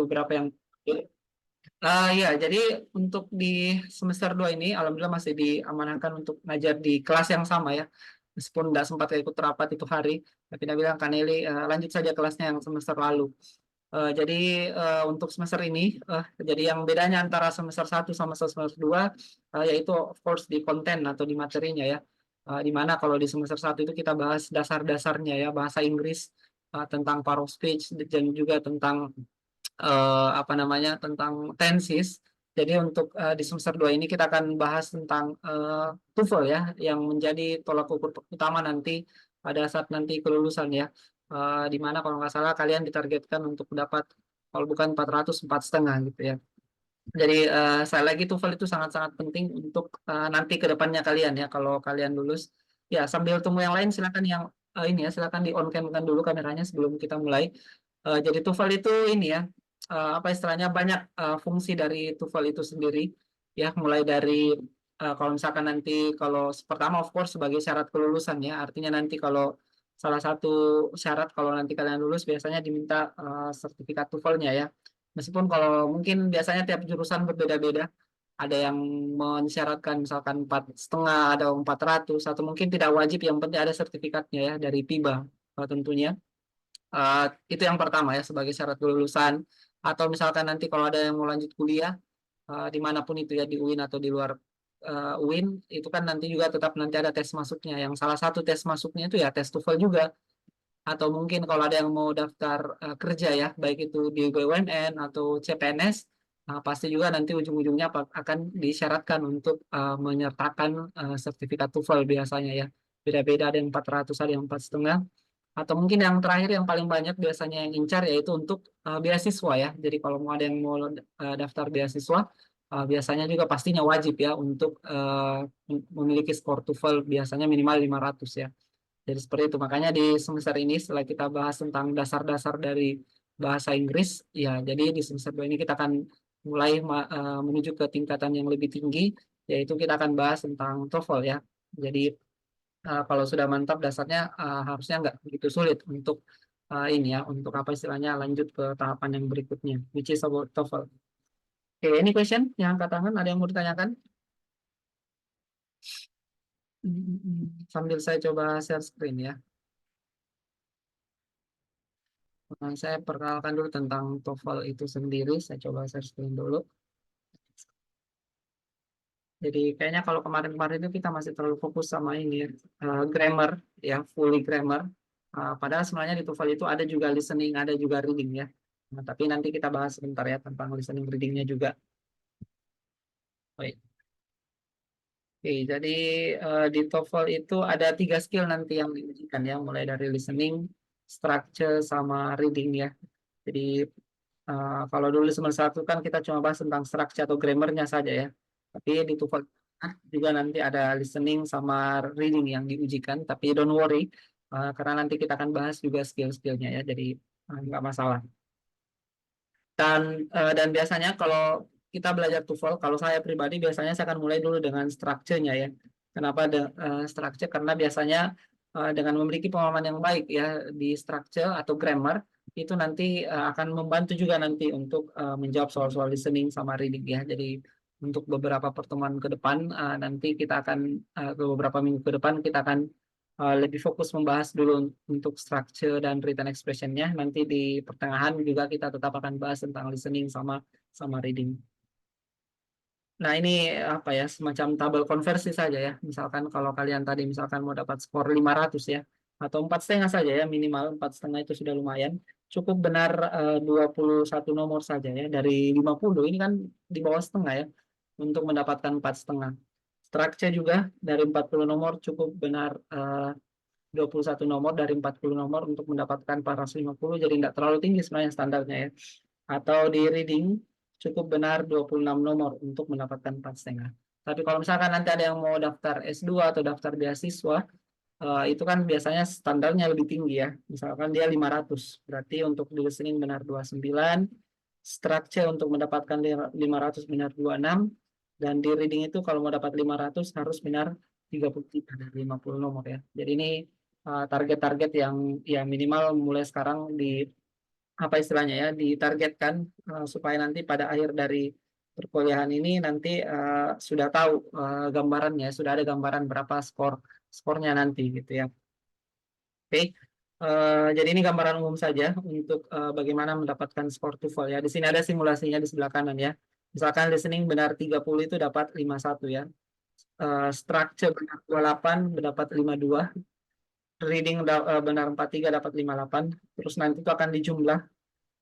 beberapa yang ya, jadi untuk di semester 2 ini, alhamdulillah masih diamanahkan untuk ngajar di kelas yang sama ya. Meskipun tidak sempat ikut rapat itu hari, tapi dia bilang, Kak Nelly, lanjut saja kelasnya yang semester lalu. Jadi untuk semester ini, jadi yang bedanya antara semester 1 sama semester 2, yaitu of course di konten atau di materinya ya. Di mana kalau di semester 1 itu kita bahas dasar-dasarnya ya, bahasa Inggris, tentang part of speech, dan juga tentang apa namanya tentang tenses. Jadi untuk di semester 2 ini kita akan bahas tentang TOEFL ya, yang menjadi tolak ukur utama nanti pada saat nanti kelulusan ya. Di mana kalau nggak salah kalian ditargetkan untuk dapat kalau bukan 400 4,5 gitu ya. Jadi saya lagi TOEFL itu sangat-sangat penting untuk nanti ke depannya kalian ya kalau kalian lulus. Ya, sambil tunggu yang lain silakan yang ini ya, silakan di on cam kan dulu kameranya sebelum kita mulai. Jadi TOEFL itu ini ya, apa istilahnya banyak fungsi dari TOEFL itu sendiri ya, mulai dari kalau misalkan nanti kalau pertama of course sebagai syarat kelulusan ya, artinya nanti kalau salah satu syarat kalau nanti kalian lulus biasanya diminta sertifikat TOEFL-nya ya. Meskipun kalau mungkin biasanya tiap jurusan berbeda-beda, ada yang mensyaratkan misalkan 4,5, ada 400, atau mungkin tidak wajib, yang penting ada sertifikatnya ya dari PIBA tentunya. Itu yang pertama ya sebagai syarat kelulusan. Atau misalkan nanti kalau ada yang mau lanjut kuliah, dimanapun itu ya di UIN atau di luar UIN, itu kan nanti juga tetap nanti ada tes masuknya. Yang salah satu tes masuknya itu ya tes TOEFL juga. Atau mungkin kalau ada yang mau daftar kerja ya, baik itu di BUMN atau CPNS, pasti juga nanti ujung-ujungnya akan disyaratkan untuk menyertakan sertifikat TOEFL biasanya ya. Beda-beda, ada yang 400, ada yang 4,5. Atau mungkin yang terakhir yang paling banyak biasanya yang incar yaitu untuk beasiswa ya. Jadi kalau mau ada yang mau daftar beasiswa, biasanya juga pastinya wajib ya untuk memiliki skor TOEFL biasanya minimal 500 ya. Jadi seperti itu. Makanya di semester ini setelah kita bahas tentang dasar-dasar dari bahasa Inggris, ya jadi di semester 2 ini kita akan mulai menuju ke tingkatan yang lebih tinggi, yaitu kita akan bahas tentang TOEFL ya. Jadi kalau sudah mantap dasarnya harusnya nggak begitu sulit untuk ini ya, untuk apa istilahnya lanjut ke tahapan yang berikutnya, which is about TOEFL. Oke, ini question yang angkat tangan, ada yang mau ditanyakan? Sambil saya coba share screen ya. Saya perkenalkan dulu tentang TOEFL itu sendiri. Saya coba share screen dulu. Jadi kayaknya kalau kemarin-kemarin itu kita masih terlalu fokus sama ini ya, grammar ya, fully grammar. Padahal sebenarnya di TOEFL itu ada juga listening, ada juga reading ya. Nah, tapi nanti kita bahas sebentar ya tentang listening readingnya juga. Baik. Oke, jadi di TOEFL itu ada 3 skill nanti yang diujikan ya, mulai dari listening, structure, sama reading ya. Jadi kalau dulu semester 1 kan kita cuma bahas tentang structure atau grammarnya saja ya. Tapi di TOEFL juga nanti ada listening sama reading yang diujikan. Tapi don't worry, karena nanti kita akan bahas juga skill-skillnya ya. Jadi nggak masalah. Dan biasanya kalau kita belajar TOEFL, kalau saya pribadi biasanya saya akan mulai dulu dengan structure-nya ya. Kenapa structure? Karena biasanya dengan memiliki pemahaman yang baik ya di structure atau grammar, itu nanti akan membantu juga nanti untuk menjawab soal-soal listening sama reading ya. Jadi untuk beberapa pertemuan ke depan, nanti kita akan beberapa minggu ke depan kita akan lebih fokus membahas dulu untuk structure dan written expression-nya. Nanti di pertengahan juga kita tetap akan bahas tentang listening sama sama reading. Nah, ini apa ya, semacam tabel konversi saja ya. Misalkan kalau kalian tadi misalkan mau dapat skor 500 ya, atau 4,5 saja ya, minimal 4,5 itu sudah lumayan. Cukup benar 21 nomor saja ya. Dari 50 ini kan di bawah setengah ya, untuk mendapatkan 4,5. Structure juga dari 40 nomor cukup benar 21 nomor dari 40 nomor untuk mendapatkan 450, jadi tidak terlalu tinggi sebenarnya standarnya ya. Atau di reading cukup benar 26 nomor untuk mendapatkan 4,5. Tapi kalau misalkan nanti ada yang mau daftar S2 atau daftar beasiswa, itu kan biasanya standarnya lebih tinggi ya. Misalkan dia 500, berarti untuk di listening benar 29, structure untuk mendapatkan 500 benar 26, dan di reading itu kalau mau dapat 500 harus benar 33 dari 50 nomor ya. Jadi ini target-target yang ya minimal mulai sekarang apa istilahnya ya, ditargetkan supaya nanti pada akhir dari perkuliahan ini nanti sudah tahu gambarannya, sudah ada gambaran berapa skornya nanti gitu ya. Oke. Jadi ini gambaran umum saja untuk bagaimana mendapatkan skor TOEFL ya. Di sini ada simulasinya di sebelah kanan ya. Misalkan listening benar 30 itu dapat 51 ya. Structure benar 28 dapat 52. Reading benar 43 dapat 58. Terus nanti itu akan dijumlah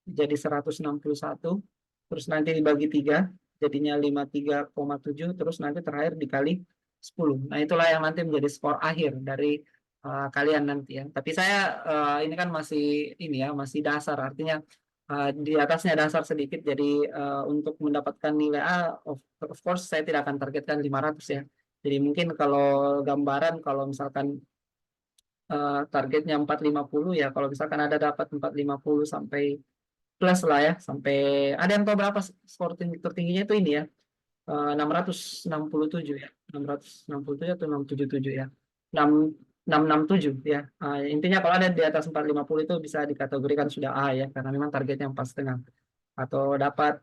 jadi 161. Terus nanti dibagi 3 jadinya 53,7. Terus nanti terakhir dikali 10. Nah, itulah yang nanti menjadi skor akhir dari kalian nanti ya. Tapi saya ini kan masih ini ya, masih dasar, artinya di atasnya dasar sedikit. Jadi untuk mendapatkan nilai A, of course saya tidak akan targetkan 500 ya. Jadi mungkin kalau gambaran, kalau misalkan targetnya 450 ya, kalau misalkan ada dapat 450 sampai plus lah ya, sampai ada yang tahu berapa skor tertingginya itu ini ya, 667 ya, 667 atau 677 ya, 667 ya. Intinya kalau ada di atas 450 itu bisa dikategorikan sudah A ya, karena memang targetnya 4,5. Atau dapat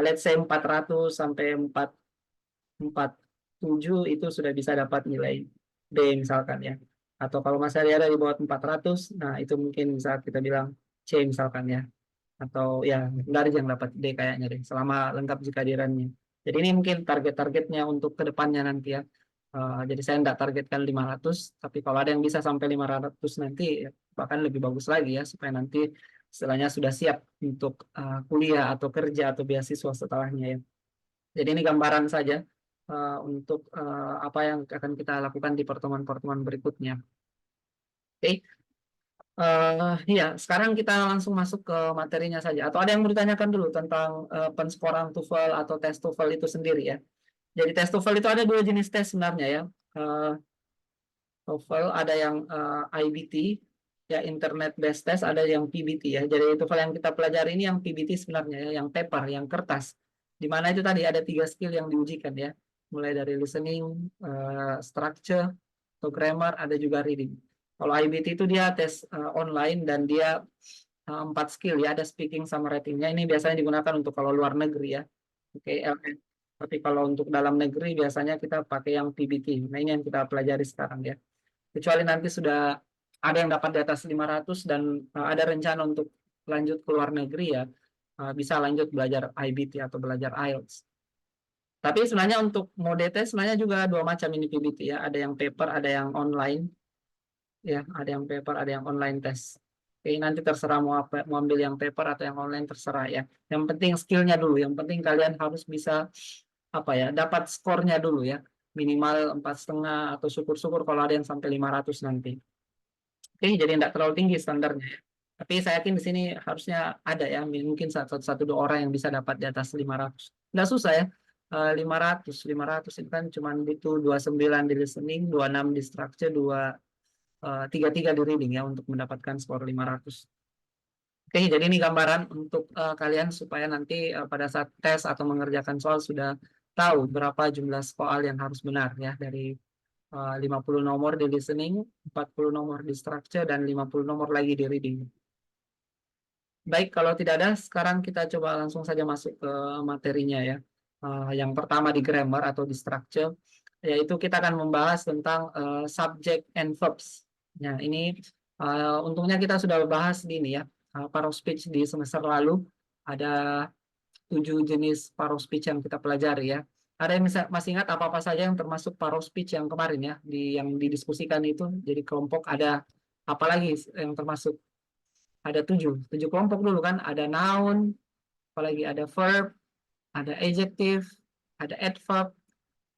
let's say 400 sampai 447 itu sudah bisa dapat nilai B misalkan ya. Atau kalau masih ada di bawah 400, nah itu mungkin bisa kita bilang C misalkan ya. Atau ya nggak ada yang dapat D kayaknya deh, selama lengkap jika dirannya. Jadi ini mungkin target-targetnya untuk kedepannya nanti ya. Jadi saya nggak targetkan 500, tapi kalau ada yang bisa sampai 500 nanti ya, bahkan lebih bagus lagi ya, supaya nanti istilahnya sudah siap untuk kuliah atau kerja atau beasiswa setelahnya ya. Jadi ini gambaran saja untuk apa yang akan kita lakukan di pertemuan-pertemuan berikutnya. Oke. Iya, sekarang kita langsung masuk ke materinya saja. Atau ada yang mau ditanyakan dulu tentang penskoran TOEFL atau tes TOEFL itu sendiri ya. Jadi tes TOEFL itu ada dua jenis tes sebenarnya ya. TOEFL ada yang IBT, ya Internet Based Test, ada yang PBT ya. Jadi TOEFL yang kita pelajari ini yang PBT sebenarnya ya, yang paper, yang kertas. Di mana itu tadi ada 3 skill yang diujikan ya. Mulai dari listening, structure, atau grammar, ada juga reading. Kalau IBT itu dia tes online dan dia 4 skill ya, ada speaking sama writing-nya. Ini biasanya digunakan untuk kalau luar negeri ya. Oke, tapi kalau untuk dalam negeri biasanya kita pakai yang PBT. Nah, ini yang kita pelajari sekarang ya. Kecuali nanti sudah ada yang dapat di atas 500 dan ada rencana untuk lanjut ke luar negeri ya, bisa lanjut belajar IBT atau belajar IELTS. Tapi sebenarnya untuk mode tes sebenarnya juga dua macam ini PBT ya. Ada yang paper, ada yang online. Ya, ada yang paper, ada yang online tes. Oke, nanti terserah mau apa, mau ambil yang paper atau yang online terserah ya. Yang penting skillnya dulu. Yang penting kalian harus bisa apa ya, dapat skornya dulu ya. Minimal 4,5 atau syukur-syukur kalau ada yang sampai 500 nanti. Oke, jadi tidak terlalu tinggi standarnya. Tapi saya yakin di sini harusnya ada ya, mungkin satu dua orang yang bisa dapat di atas 500. Nggak susah ya. 500 itu kan cuma butuh 29 di listening, 26 di structure, 3 di reading ya untuk mendapatkan skor 500. Oke, jadi ini gambaran untuk kalian supaya nanti pada saat tes atau mengerjakan soal sudah tahu berapa jumlah soal yang harus benar ya, dari 50 nomor di listening, 40 nomor di structure, dan 50 nomor lagi di reading. Baik, kalau tidak ada, sekarang kita coba langsung saja masuk ke materinya ya. Yang pertama di grammar atau di structure, yaitu kita akan membahas tentang subject and verbs. Nah, ini untungnya kita sudah bahas di ini ya, paruh speech di semester lalu. Ada 7 jenis paruh speech yang kita pelajari ya. Ada yang masih ingat apa-apa saja yang termasuk paruh speech yang kemarin ya, yang didiskusikan itu? Jadi kelompok ada apa lagi yang termasuk? Ada 7 kelompok dulu kan. Ada noun, apalagi ada verb, ada adjective, ada adverb,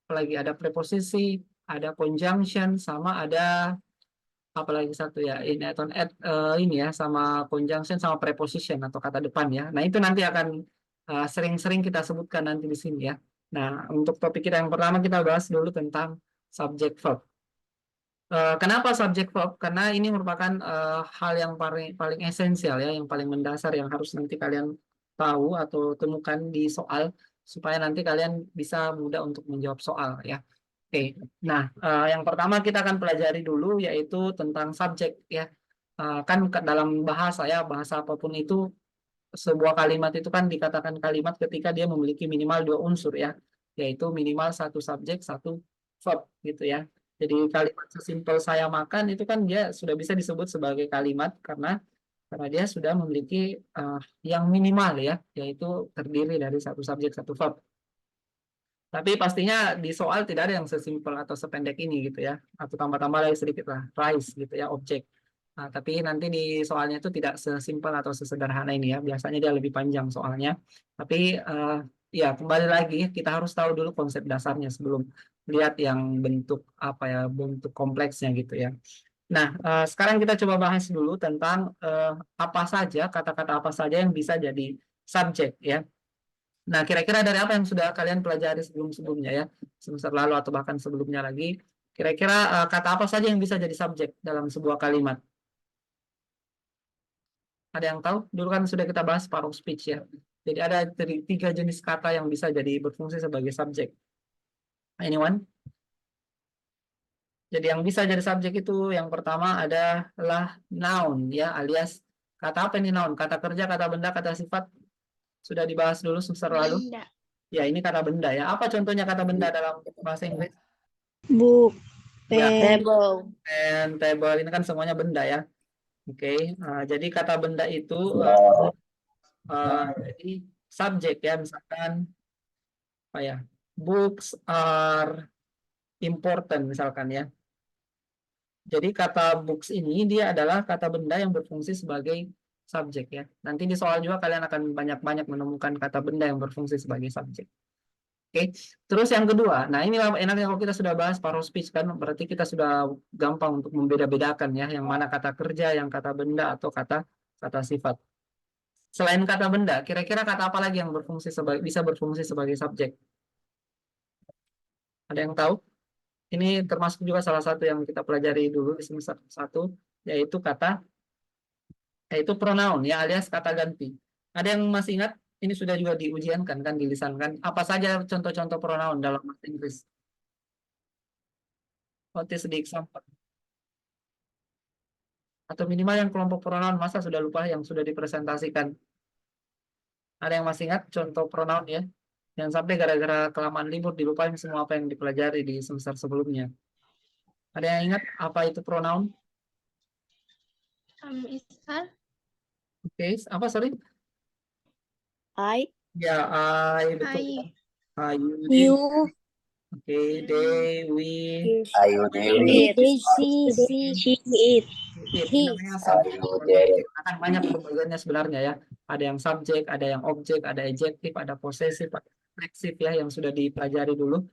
apalagi ada preposisi, ada conjunction, sama ada apalagi satu ya, ini atau ini ya, sama conjunction sama preposition atau kata depan ya. Nah, itu nanti akan sering-sering kita sebutkan nanti di sini ya. Nah, untuk topik kita yang pertama kita bahas dulu tentang subject verb. Kenapa subject verb? Karena ini merupakan hal yang paling esensial ya, yang paling mendasar yang harus nanti kalian tahu atau temukan di soal supaya nanti kalian bisa mudah untuk menjawab soal ya. Oke. Nah, yang pertama kita akan pelajari dulu yaitu tentang subjek ya. kan dalam bahasa ya, bahasa apapun itu sebuah kalimat itu kan dikatakan kalimat ketika dia memiliki minimal dua unsur ya, yaitu minimal satu subjek, satu verb gitu ya. Jadi kalimat sesimpel saya makan itu kan dia sudah bisa disebut sebagai kalimat karena dia sudah memiliki yang minimal ya, yaitu terdiri dari satu subjek, satu verb. Tapi pastinya di soal tidak ada yang sesimpel atau sependek ini gitu ya. Atau tambah-tambah lagi sedikit lah, rice gitu ya, objek. Nah, tapi nanti di soalnya itu tidak sesimpel atau sesederhana ini ya. Biasanya dia lebih panjang soalnya. Tapi ya kembali lagi kita harus tahu dulu konsep dasarnya sebelum lihat yang bentuk apa ya, bentuk kompleksnya gitu ya. Nah, sekarang kita coba bahas dulu tentang apa saja, kata-kata apa saja yang bisa jadi subjek ya. Nah, kira-kira dari apa yang sudah kalian pelajari sebelum-sebelumnya ya, semester lalu atau bahkan sebelumnya lagi, kira-kira kata apa saja yang bisa jadi subjek dalam sebuah kalimat? Ada yang tahu? Dulu kan sudah kita bahas part of speech ya. Jadi ada tiga jenis kata yang bisa jadi berfungsi sebagai subjek. Anyone? Jadi yang bisa jadi subjek itu yang pertama adalah noun ya, alias kata apa ini noun? Kata kerja, kata benda, kata sifat. Sudah dibahas dulu semester lalu. Benda. Ya, ini kata benda ya. Apa contohnya kata benda dalam bahasa Inggris? Book. Ya, Table. and table ini kan semuanya benda ya. Oke, jadi kata benda itu jadi subjek ya, misalkan apa ya, books are important misalkan ya. Jadi kata books ini dia adalah kata benda yang berfungsi sebagai subjek ya. Nanti di soal juga kalian akan banyak-banyak menemukan kata benda yang berfungsi sebagai subjek. Oke, terus yang kedua, nah ini enaknya kalau kita sudah bahas paruh speech kan, berarti kita sudah gampang untuk membeda-bedakan ya, yang mana kata kerja, yang kata benda atau kata sifat. Selain kata benda, kira-kira kata apa lagi yang bisa berfungsi sebagai subjek? Ada yang tahu? Ini termasuk juga salah satu yang kita pelajari dulu di semester 1, yaitu yaitu pronoun ya, alias kata ganti. Ada yang masih ingat? Ini sudah juga diujiankan kan, dilisankan. Apa saja contoh-contoh pronoun dalam bahasa Inggris? What is the example? Atau minimal yang kelompok pronoun, masa sudah lupa yang sudah dipresentasikan? Ada yang masih ingat contoh pronoun ya? Yang sampai gara-gara kelamaan libur dilupain semua apa yang dipelajari di semester sebelumnya. Ada yang ingat apa itu pronoun? Iskal. Oke, apa sorry? I. Ya, I betul. I. You, You. oke, they, we, Ayo Dewi. She. It. ini namanya subjek. Akan banyak pembagiannya sebenarnya ya. Ada yang subjek, ada yang objek, ada adjektif, ada possessive, ada refleksif ya yang sudah dipelajari dulu.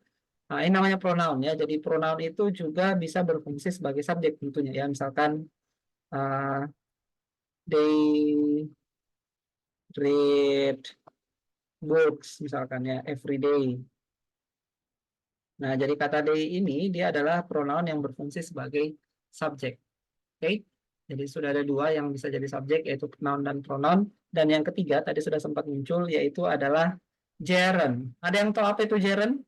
Nah, ini namanya pronoun ya. Jadi pronoun itu juga bisa berfungsi sebagai subjek tentunya ya. Misalkan they read books misalkan ya every day. Nah, jadi kata they ini dia adalah pronoun yang berfungsi sebagai subjek. Oke. Jadi sudah ada dua yang bisa jadi subjek yaitu noun dan pronoun. Dan yang ketiga tadi sudah sempat muncul yaitu adalah gerund. Ada yang tahu apa itu gerund?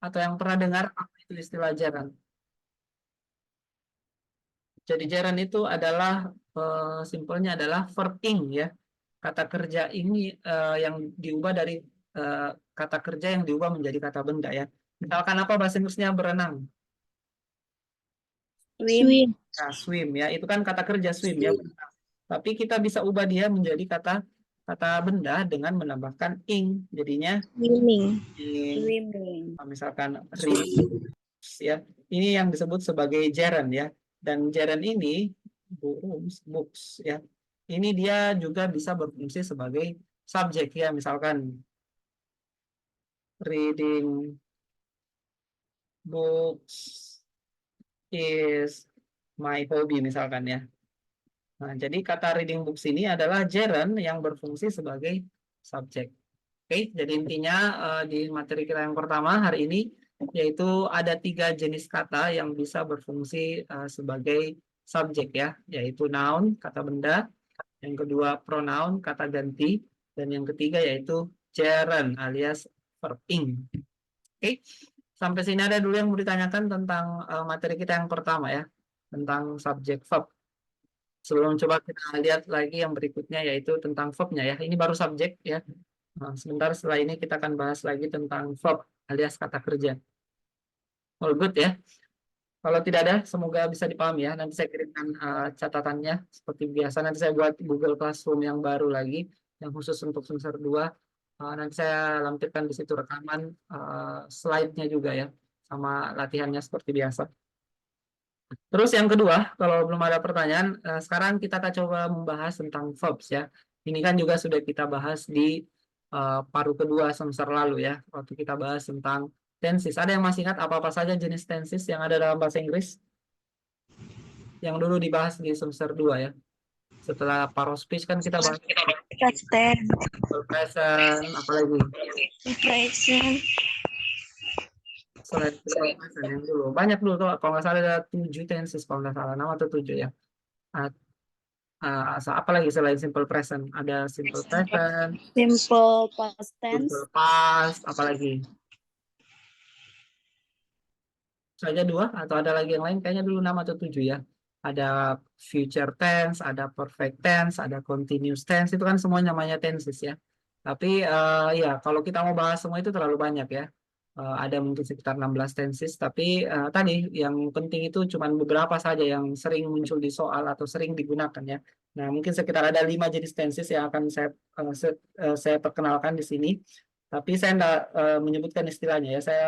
Atau yang pernah dengar apa itu istilah gerund? Jadi gerund itu adalah simpelnya adalah verb ing ya. Kata kerja ini yang diubah dari kata kerja yang diubah menjadi kata benda ya. Misalkan apa bahasa Inggrisnya berenang? Swim. Nah, swim ya, itu kan kata kerja swim ya. Tapi kita bisa ubah dia menjadi kata benda dengan menambahkan ing. Jadinya Swimming. ing. Swimming. Misalkan read ya. Ini yang disebut sebagai gerund ya. Dan gerund ini books ya. Ini dia juga bisa berfungsi sebagai subjek ya, misalkan reading books is my hobby misalkan ya. Nah, jadi kata reading books ini adalah gerund yang berfungsi sebagai subjek. Oke, jadi intinya di materi kita yang pertama hari ini yaitu ada tiga jenis kata yang bisa berfungsi sebagai subjek ya, yaitu noun, kata benda, yang kedua pronoun, kata ganti, dan yang ketiga yaitu gerund alias verb ing. Oke, sampai sini ada dulu yang mau ditanyakan tentang materi kita yang pertama ya, tentang subjek verb. Sebelum coba kita lihat lagi yang berikutnya yaitu tentang verb-nya ya. Ini baru subjek ya. Nah, sebentar setelah ini kita akan bahas lagi tentang verb alias kata kerja. All good ya. Kalau tidak ada, semoga bisa dipahami ya. Nanti saya kirimkan catatannya seperti biasa. Nanti saya buat Google Classroom yang baru lagi, yang khusus untuk semester 2. Nanti saya lampirkan di situ rekaman slide-nya juga ya, sama latihannya seperti biasa. Terus yang kedua, kalau belum ada pertanyaan, sekarang kita akan coba membahas tentang verbs ya. Ini kan juga sudah kita bahas di paruh kedua semester lalu ya, waktu kita bahas tentang tenses. Ada yang masih ingat apa-apa saja jenis tenses yang ada dalam bahasa Inggris? Yang dulu dibahas di semester 2 ya. Setelah paruh speech kan kita bahas Past tense. present, apalagi Present. selain present yang dulu. Banyak dulu tuh, kalau nggak salah ada 7 tenses, kalau nggak salah 6 atau 7 ya. Apa lagi selain simple present? Ada simple present, Simple past tense. simple past, apalagi? Saja 2 atau ada lagi yang lain? Kayaknya dulu 6 atau 7 ya. Ada future tense, ada perfect tense, ada continuous tense, itu kan semua namanya tenses ya. Tapi ya kalau kita mau bahas semua itu terlalu banyak ya. Ada mungkin sekitar 16 tenses, tapi tadi yang penting itu cuma beberapa saja yang sering muncul di soal atau sering digunakan ya. Nah, mungkin sekitar ada 5 jenis tenses yang akan saya perkenalkan di sini. Tapi saya tidak menyebutkan istilahnya ya. Saya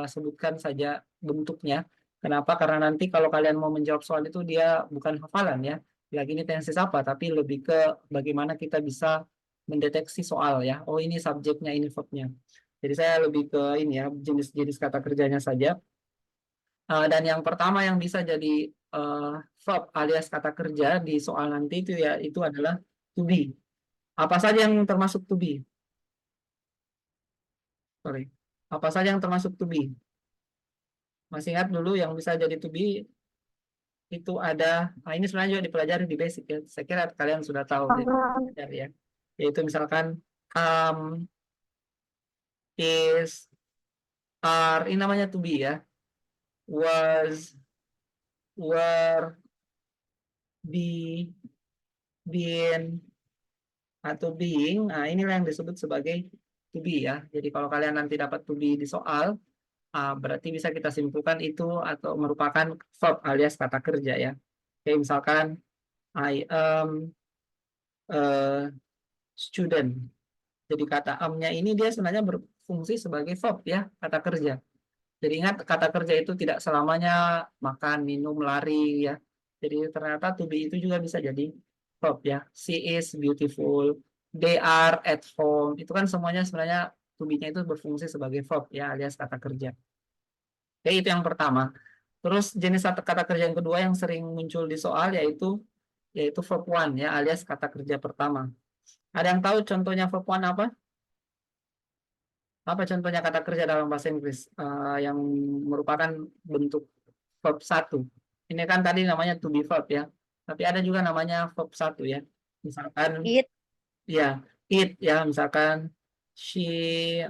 sebutkan saja bentuknya. Kenapa? Karena nanti kalau kalian mau menjawab soal itu dia bukan hafalan ya. Lagi ini tenses apa, tapi lebih ke bagaimana kita bisa mendeteksi soal ya. Oh ini subjeknya, ini verbnya. Jadi saya lebih ke ini ya, jenis-jenis kata kerjanya saja. Dan yang pertama yang bisa jadi verb alias kata kerja di soal nanti itu ya itu adalah to be. Apa saja yang termasuk to be? Sorry. Apa saja yang termasuk to be? Masih ingat dulu yang bisa jadi to be itu ada, ini sebenarnya juga dipelajari di basic ya. Saya kira kalian sudah tahu ya. Yaitu misalkan is, are, ini namanya to be ya. Was, were, be, been, atau being. Nah, inilah yang disebut sebagai to be ya. Jadi kalau kalian nanti dapat to be di soal, berarti bisa kita simpulkan itu atau merupakan verb alias kata kerja ya. Kayak misalkan I am a student. Jadi kata am-nya ini dia sebenarnya berfungsi sebagai verb ya, kata kerja. Jadi ingat kata kerja itu tidak selamanya makan, minum, lari ya. Jadi ternyata to be itu juga bisa jadi verb ya. She is beautiful, they are at home. Itu kan semuanya sebenarnya to be-nya itu berfungsi sebagai verb ya alias kata kerja. Oke, itu yang pertama. Terus jenis kata kerja yang kedua yang sering muncul di soal yaitu verb one ya alias kata kerja pertama. Ada yang tahu contohnya verb one apa? Apa contohnya kata kerja dalam bahasa Inggris yang merupakan bentuk verb satu? Ini kan tadi namanya to be verb ya. Tapi ada juga namanya verb satu ya. Misalkan It. ya it ya, misalkan she,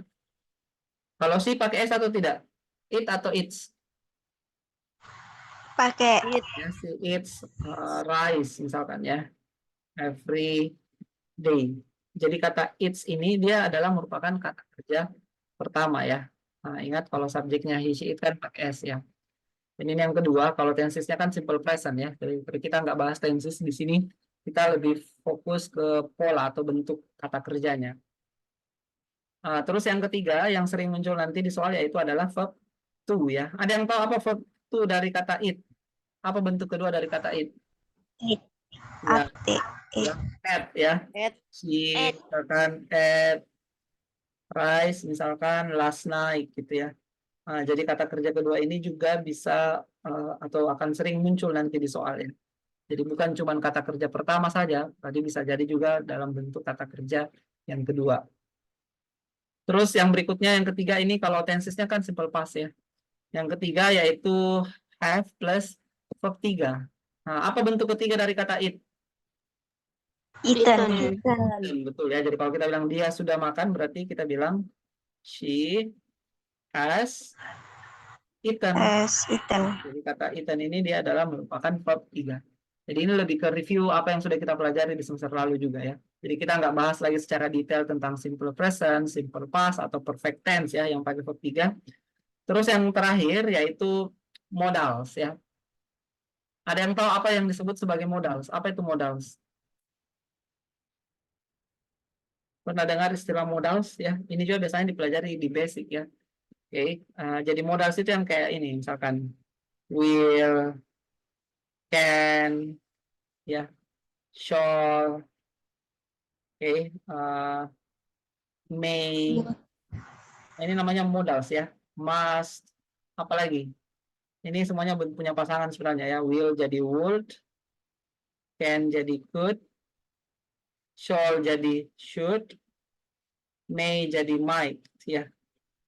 kalau she pakai s atau tidak? It atau it's? Pakai it. Ya, she eats rice misalkan ya. Every day. Jadi kata it's ini dia adalah merupakan kata kerja pertama ya. Nah, ingat kalau subjeknya he, she, it kan pakai s ya. Dan ini yang kedua, kalau tensesnya kan simple present ya. Jadi kita nggak bahas tenses di sini, kita lebih fokus ke pola atau bentuk kata kerjanya. Terus yang ketiga, yang sering muncul nanti di soal yaitu adalah verb to ya. Ada yang tahu apa verb to dari kata it? Apa bentuk kedua dari kata it? It. Ya, It. at ya. At. Si misalkan at rice, misalkan last night gitu ya. Jadi kata kerja kedua ini juga bisa atau akan sering muncul nanti di soal ya. Jadi bukan cuma kata kerja pertama saja, tadi bisa jadi juga dalam bentuk kata kerja yang kedua. Terus yang berikutnya yang ketiga ini kalau tensesnya kan simple past ya. Yang ketiga yaitu have plus verb 3. Nah, apa bentuk ketiga dari kata it? Eaten. Betul ya. Jadi kalau kita bilang dia sudah makan berarti kita bilang she has eaten. Has eaten. Jadi kata eaten ini dia adalah merupakan verb 3. Jadi ini lebih ke review apa yang sudah kita pelajari di semester lalu juga ya. Jadi kita nggak bahas lagi secara detail tentang simple present, simple past, atau perfect tense ya yang pakai verb 3. Terus yang terakhir yaitu modals ya. Ada yang tahu apa yang disebut sebagai modals? Apa itu modals? Pernah dengar istilah modals ya? Ini juga biasanya dipelajari di basic ya. Oke, jadi modals itu yang kayak ini, misalkan will, can, ya, shall, oke, may. Ini namanya modals ya. Must, apalagi? Ini semuanya punya pasangan sebenarnya ya. Will jadi would, can jadi could, shall jadi should, may jadi might ya.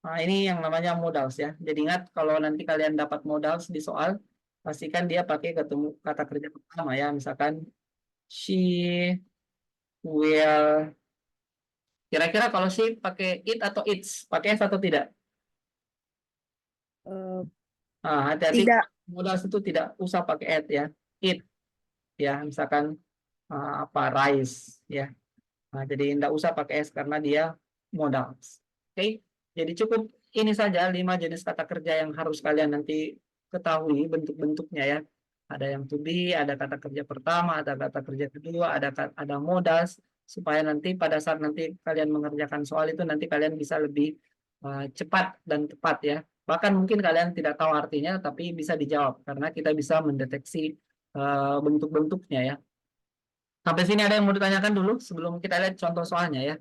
Nah, ini yang namanya modals ya. Jadi ingat kalau nanti kalian dapat modals di soal, pastikan dia pakai ketemu kata kerja pertama ya. Misalkan she will. Kira-kira kalau she pakai it atau its, pakai s atau tidak? Eh, Nah, hati-hati tidak. modals itu tidak usah pakai it ya. It ya, misalkan apa rice ya. Nah, jadi tidak usah pakai s karena dia modals. Oke. Jadi cukup ini saja 5 jenis kata kerja yang harus kalian nanti ketahui bentuk-bentuknya ya. Ada yang to be, ada kata kerja pertama, ada kata kerja kedua, ada modals supaya nanti pada saat nanti kalian mengerjakan soal itu nanti kalian bisa lebih cepat dan tepat ya. Bahkan mungkin kalian tidak tahu artinya tapi bisa dijawab karena kita bisa mendeteksi bentuk-bentuknya ya. Sampai sini ada yang mau ditanyakan dulu sebelum kita lihat contoh soalnya ya.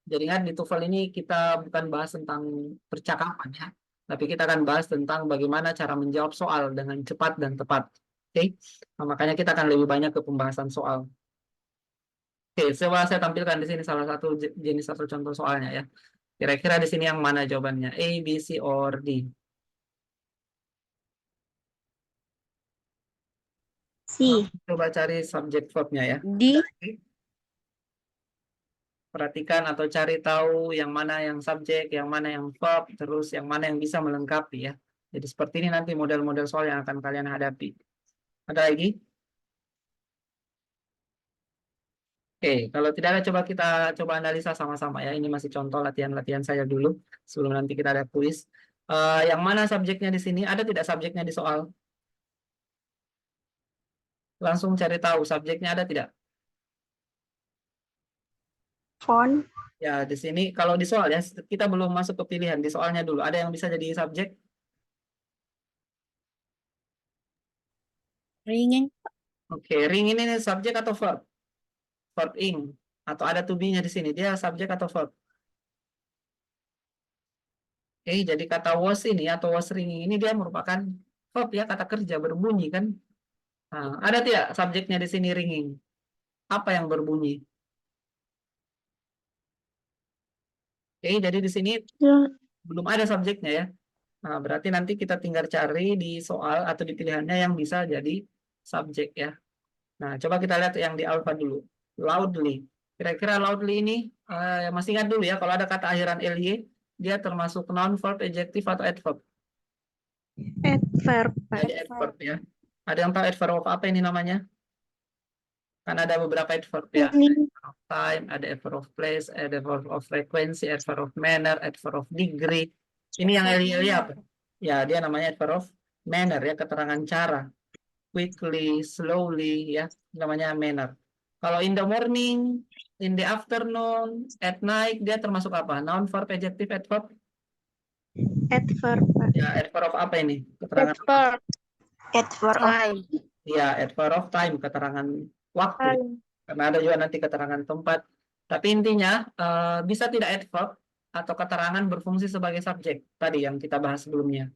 Jadi kan di TOEFL ini kita bukan bahas tentang percakapan ya, tapi kita akan bahas tentang bagaimana cara menjawab soal dengan cepat dan tepat. Oke, Nah, makanya kita akan lebih banyak ke pembahasan soal. Oke, coba saya tampilkan di sini salah satu jenis atau contoh soalnya ya. Kira-kira di sini yang mana jawabannya? A, B, C, or D? C. Coba cari subjek verbnya ya. D. Oke. Perhatikan atau cari tahu yang mana yang subjek, yang mana yang verb, terus yang mana yang bisa melengkapi ya. Jadi seperti ini nanti model-model soal yang akan kalian hadapi. Ada lagi? Oke, kalau tidak ada coba kita coba analisa sama-sama ya. Ini masih contoh latihan-latihan saya dulu sebelum nanti kita ada kuis. Yang mana subjeknya di sini? Ada tidak subjeknya di soal? Langsung cari tahu subjeknya ada tidak? Phone. Ya, di sini kalau di soal ya, kita belum masuk ke pilihan. Di soalnya dulu. Ada yang bisa jadi subjek? Ringing. Oke, ring ini subjek atau verb? Verb ing. Atau ada to be-nya di sini. Dia subjek atau verb? Oke, jadi kata was ini atau was ringing ini dia merupakan verb ya, kata kerja berbunyi kan? Nah, ada tidak subjeknya di sini ringing? Apa yang berbunyi? Oke, jadi di sini belum ada subjeknya ya. Nah, berarti nanti kita tinggal cari di soal atau di pilihannya yang bisa jadi subjek ya. Nah, coba kita lihat yang di alpha dulu. Loudly. Kira-kira loudly ini masih ingat dulu ya, kalau ada kata akhiran ly, dia termasuk noun, verb, adjective, atau adverb. Adverb. Jadi adverb ya. Ada yang tahu adverb of apa ini namanya? Kan ada beberapa adverb ya. Ada Ini. adverb of time, ada adverb of place, ada adverb of frequency, adverb of manner, adverb of degree. Ini yang ly apa? Ya, dia namanya adverb of manner ya, keterangan cara. Quickly, slowly ya, namanya manner. Kalau in the morning, in the afternoon, at night, dia termasuk apa? Noun, verb, adjective, adverb? Adverb. Ya, adverb of apa ini? Keterangan apa? Adverb. Adverb of time. Ya, adverb of time, keterangan waktu. Karena ada juga nanti keterangan tempat. Tapi intinya bisa tidak adverb atau keterangan berfungsi sebagai subjek tadi yang kita bahas sebelumnya.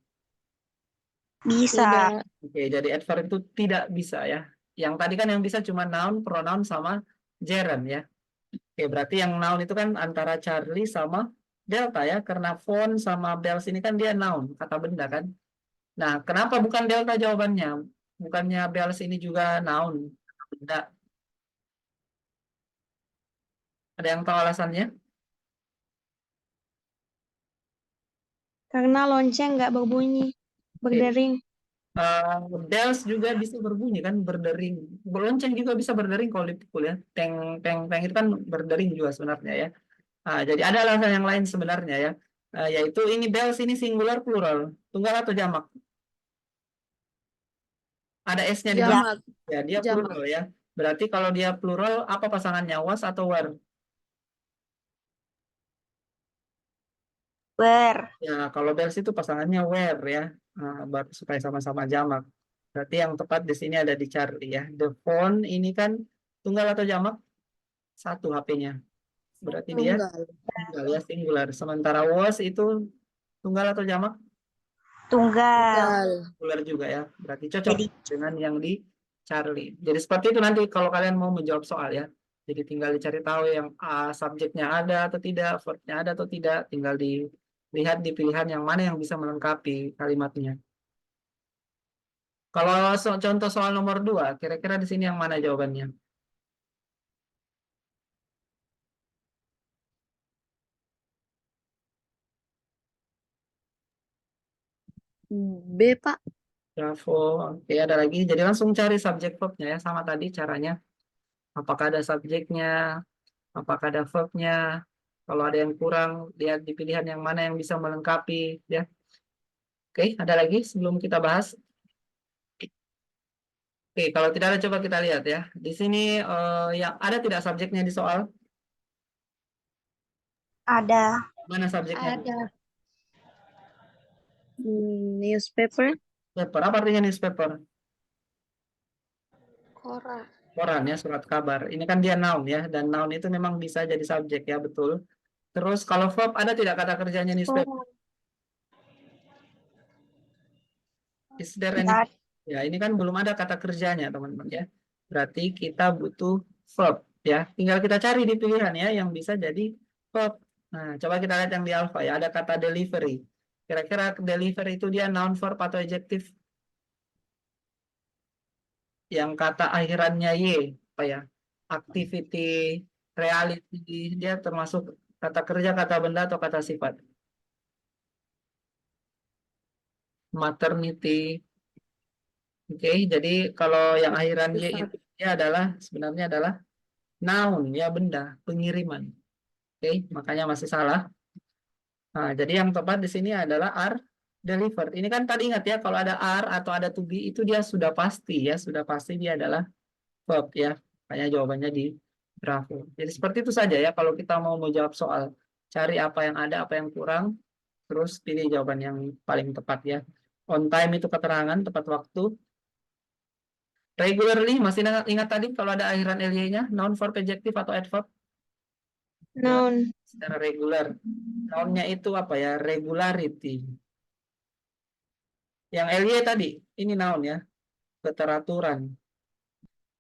Bisa. Oke, jadi adverb itu tidak bisa ya. Yang tadi kan yang bisa cuma noun, pronoun sama gerund ya. Oke, berarti yang noun itu kan antara Charlie sama Delta ya, karena phone sama bells ini kan dia noun, kata benda kan. Nah, kenapa bukan Delta jawabannya? Bukannya bells ini juga noun, kata benda. Ada yang tahu alasannya? Karena lonceng nggak berbunyi. Berdering. Bells juga bisa berbunyi kan, berdering. Lonceng juga bisa berdering kalau dipukul ya. Teng, teng, teng itu kan berdering juga sebenarnya ya. Jadi ada alasan yang lain sebenarnya ya. Yaitu ini bells ini singular plural, tunggal atau jamak. Ada S-nya di belakang. Jamak. Ya, dia Jamak. plural ya. Berarti kalau dia plural, apa pasangannya? Was atau were? Were. Ya, kalau bells itu pasangannya were ya. Supaya sama-sama jamak. Berarti yang tepat di sini ada di Charlie ya. The phone ini kan tunggal atau jamak? Satu HP-nya. Berarti dia Tunggal. tunggal ya, singular. Sementara was itu tunggal atau jamak? Tunggal. Tunggal. Singular juga ya. Berarti cocok Jadi dengan yang di Charlie. Jadi seperti itu nanti kalau kalian mau menjawab soal ya. Jadi tinggal dicari tahu yang subjeknya ada atau tidak, verbnya ada atau tidak. Tinggal dilihat di pilihan yang mana yang bisa melengkapi kalimatnya. Kalau contoh soal nomor 2, kira-kira di sini yang mana jawabannya? B, Pak. Bravo. Oke, ada lagi. Jadi langsung cari subjek verbnya ya. Sama tadi caranya. Apakah ada subjeknya? Apakah ada verbnya? Kalau ada yang kurang, lihat di pilihan yang mana yang bisa melengkapi. Ya. Oke, ada lagi sebelum kita bahas. Oke, kalau tidak ada coba kita lihat ya. Di sini yang ada tidak subjeknya di soal? ada Mana subjeknya? Ada. Newspaper. Paper. Apa artinya newspaper? Koran. Koran ya, surat kabar. Ini kan dia noun ya, dan noun itu memang bisa jadi subjek ya, betul. Terus kalau verb ada tidak kata kerjanya newspaper? Is there any? tidak Ya, ini kan belum ada kata kerjanya, teman-teman ya. Berarti kita butuh verb ya. Tinggal kita cari di pilihan ya yang bisa jadi verb. Nah, coba kita lihat yang di alpha ya, ada kata delivery. Kira-kira delivery itu dia noun, verb atau adjective? Yang kata akhirannya y, apa ya? Activity, reality, dia termasuk kata kerja, kata benda atau kata sifat. Maternity. Oke, jadi kalau yang akhiran y itu dia adalah sebenarnya adalah noun ya, benda, pengiriman. Oke, makanya masih salah. Nah, jadi yang tepat di sini adalah are delivered. Ini kan tadi ingat ya, kalau ada are atau ada to be itu dia sudah pasti ya, sudah pasti dia adalah verb ya. Makanya jawabannya di Bravo. Jadi seperti itu saja ya kalau kita mau menjawab soal. Cari apa yang ada, apa yang kurang, terus pilih jawaban yang paling tepat ya. On time itu keterangan, tepat waktu. Regularly, masih ingat tadi kalau ada akhiran ly-nya, noun, verb, adjective, atau adverb? Noun. Secara regular. Noun-nya itu apa ya? Regularity. Yang ly tadi, ini noun ya, keteraturan.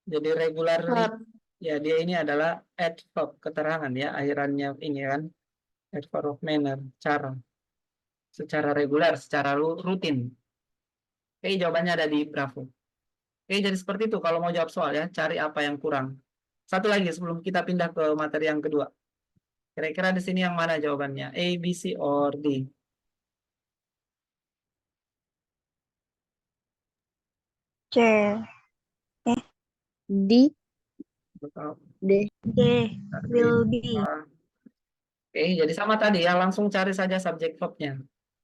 Jadi regularly, Verb. ya dia ini adalah adverb, keterangan ya, akhirannya ini kan, adverb of manner, cara. Secara regular, secara rutin. Oke, jawabannya ada di Bravo. Oke, jadi seperti itu kalau mau jawab soal ya, cari apa yang kurang. Satu lagi sebelum kita pindah ke materi yang kedua. Kira-kira di sini yang mana jawabannya? A, B, C, or D? C D. D. D will be Oke, jadi sama tadi ya, langsung cari saja subjek verbnya.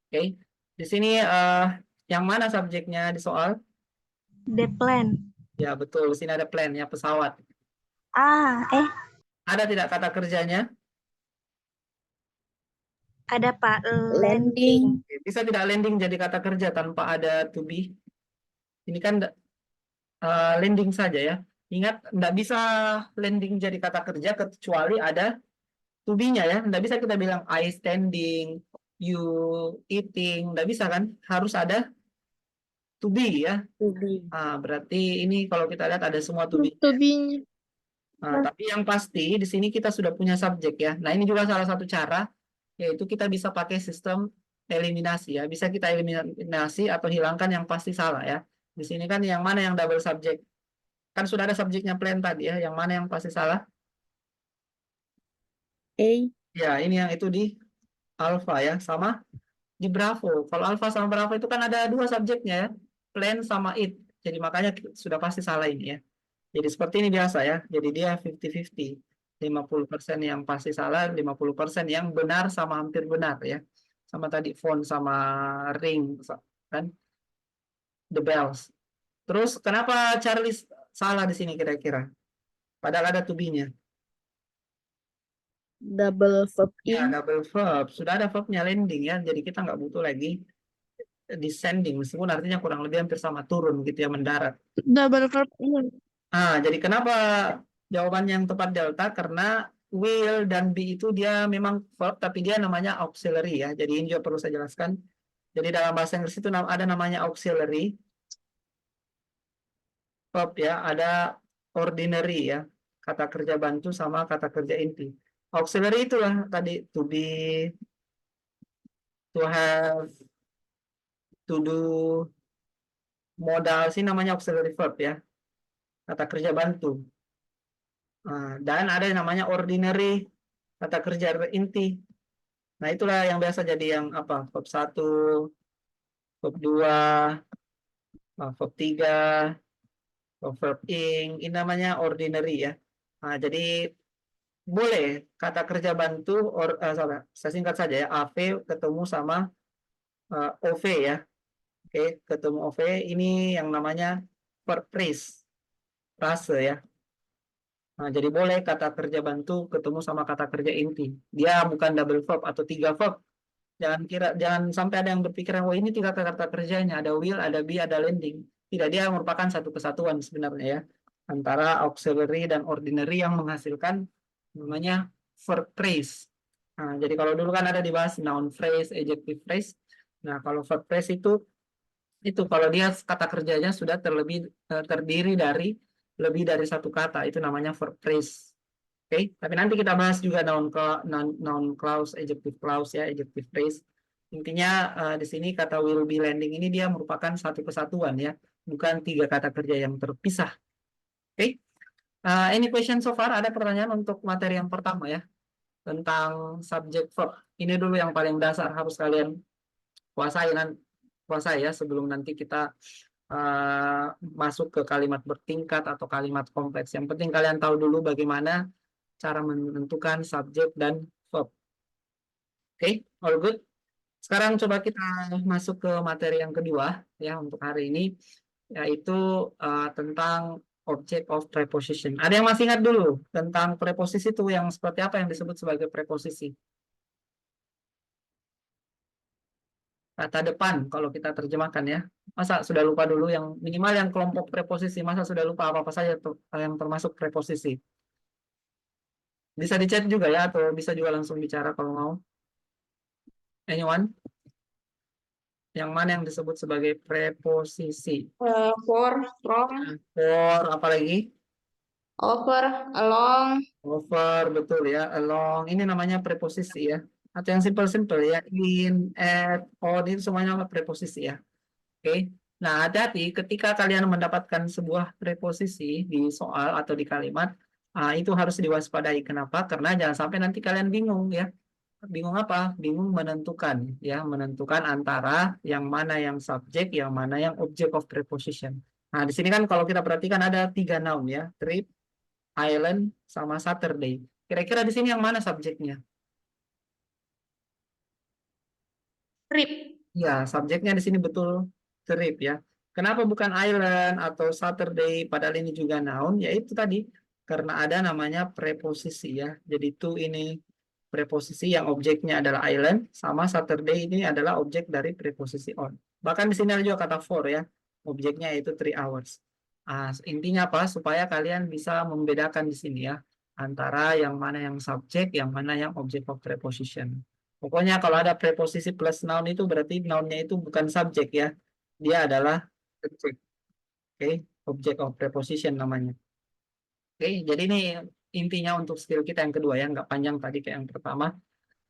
Oke, di sini yang mana subjeknya di soal? the plan. Ya betul, di sini ada plan ya, pesawat. Ada tidak kata kerjanya? Ada Pak Landing. Oke, bisa tidak landing jadi kata kerja tanpa ada to be? Ini kan landing saja ya. Ingat, tidak bisa landing jadi kata kerja kecuali ada to be-nya ya. Tidak bisa kita bilang I standing, you eating, tidak bisa kan? Harus ada to be ya. To be. Berarti ini kalau kita lihat ada semua to be. To be. Tapi yang pasti di sini kita sudah punya subjek ya. Nah, ini juga salah satu cara, yaitu kita bisa pakai sistem eliminasi ya. Bisa kita eliminasi atau hilangkan yang pasti salah ya. Di sini kan yang mana yang double subjek? Kan sudah ada subjeknya plan tadi ya. Yang mana yang pasti salah? A. Ya, ini yang itu di alpha ya, sama di Bravo. Kalau alpha sama Bravo itu kan ada dua subjeknya ya. plan sama it. Jadi makanya sudah pasti salah ini ya. Jadi seperti ini biasa ya. Jadi dia 50-50. 50% yang pasti salah, 50% yang benar sama hampir benar ya. Sama tadi phone sama ring kan, the bells. Terus kenapa Charlie salah di sini kira-kira? Padahal ada to be-nya. Double verb Ya, in. double verb. Sudah ada verbnya landing ya. Jadi kita nggak butuh lagi descending. Meskipun artinya kurang lebih hampir sama turun gitu ya, mendarat. Double verb in. Jadi kenapa jawaban yang tepat delta? Karena will dan be itu dia memang verb, tapi dia namanya auxiliary ya. Jadi ini juga perlu saya jelaskan. Jadi dalam bahasa Inggris itu ada namanya auxiliary verb ya. Ada ordinary ya. Kata kerja bantu sama kata kerja inti. Auxiliary itulah tadi to be, to have, to do, modal sih namanya auxiliary verb ya. Kata kerja bantu. Dan ada yang namanya ordinary, kata kerja inti. Nah, itulah yang biasa jadi yang apa? Verb 1, verb 2, verb 3, verb ing. Ini namanya ordinary ya. Nah, jadi boleh kata kerja bantu saya singkat saja ya, AV ketemu sama OV ya. Oke, ketemu OV ini yang namanya verb phrase, frase ya. Nah, jadi boleh kata kerja bantu ketemu sama kata kerja inti. Dia bukan double verb atau 3 verb. Jangan sampai ada yang berpikiran, oh ini 3 kata kerjanya, ada will, ada be, ada landing. Tidak, dia merupakan satu kesatuan sebenarnya ya, antara auxiliary dan ordinary yang menghasilkan namanya verb phrase. Nah, jadi kalau dulu kan ada dibahas noun phrase, adjective phrase. Nah, kalau verb phrase itu kalau dia kata kerjanya sudah terdiri dari lebih dari satu kata, itu namanya verb phrase. Oke, tapi nanti kita bahas juga noun clause, adjective clause ya, adjective phrase. Intinya di sini kata will be landing ini dia merupakan satu kesatuan ya, bukan 3 kata kerja yang terpisah. Oke, any question so far? Ada pertanyaan untuk materi yang pertama ya, tentang subject verb. Ini dulu yang paling dasar harus kalian kuasai ya sebelum nanti kita masuk ke kalimat bertingkat atau kalimat kompleks. Yang penting kalian tahu dulu bagaimana cara menentukan subjek dan verb. Oke, all good. Sekarang coba kita masuk ke materi yang kedua ya untuk hari ini, yaitu tentang object of preposition. Ada yang masih ingat dulu tentang preposisi itu yang seperti apa yang disebut sebagai preposisi? Kata depan kalau kita terjemahkan ya. Masa sudah lupa dulu yang minimal yang kelompok preposisi, masa sudah lupa apa-apa saja tuh yang termasuk preposisi? Bisa di chat juga ya atau bisa juga langsung bicara kalau mau. Anyone? Yang mana yang disebut sebagai preposisi? For, from, For, apalagi? over, along. Over, betul ya. Along, ini namanya preposisi ya. Atau yang simple-simple ya. In, at, on, itu semuanya preposisi ya. Oke. Nah, hati-hati ketika kalian mendapatkan sebuah preposisi di soal atau di kalimat, itu harus diwaspadai. Kenapa? Karena jangan sampai nanti kalian bingung ya. Bingung apa? Bingung menentukan ya, menentukan antara yang mana yang subjek, yang mana yang object of preposition. Nah, di sini kan kalau kita perhatikan ada 3 noun ya, trip, island, sama Saturday. Kira-kira di sini yang mana subjeknya? Trip. Ya, subjeknya di sini betul trip ya. Kenapa bukan island atau Saturday padahal ini juga noun? Ya itu tadi karena ada namanya preposisi ya. Jadi to ini preposisi yang objeknya adalah island sama Saturday ini adalah objek dari preposisi on. Bahkan di sini ada juga kata for ya. Objeknya itu 3 hours. Intinya apa? Supaya kalian bisa membedakan di sini ya antara yang mana yang subjek, yang mana yang object of preposition. Pokoknya kalau ada preposisi plus noun itu berarti nounnya itu bukan subjek ya. Dia adalah objek. Oke, object of preposition namanya. Oke, jadi ini intinya untuk skill kita yang kedua ya, nggak panjang tadi kayak yang pertama.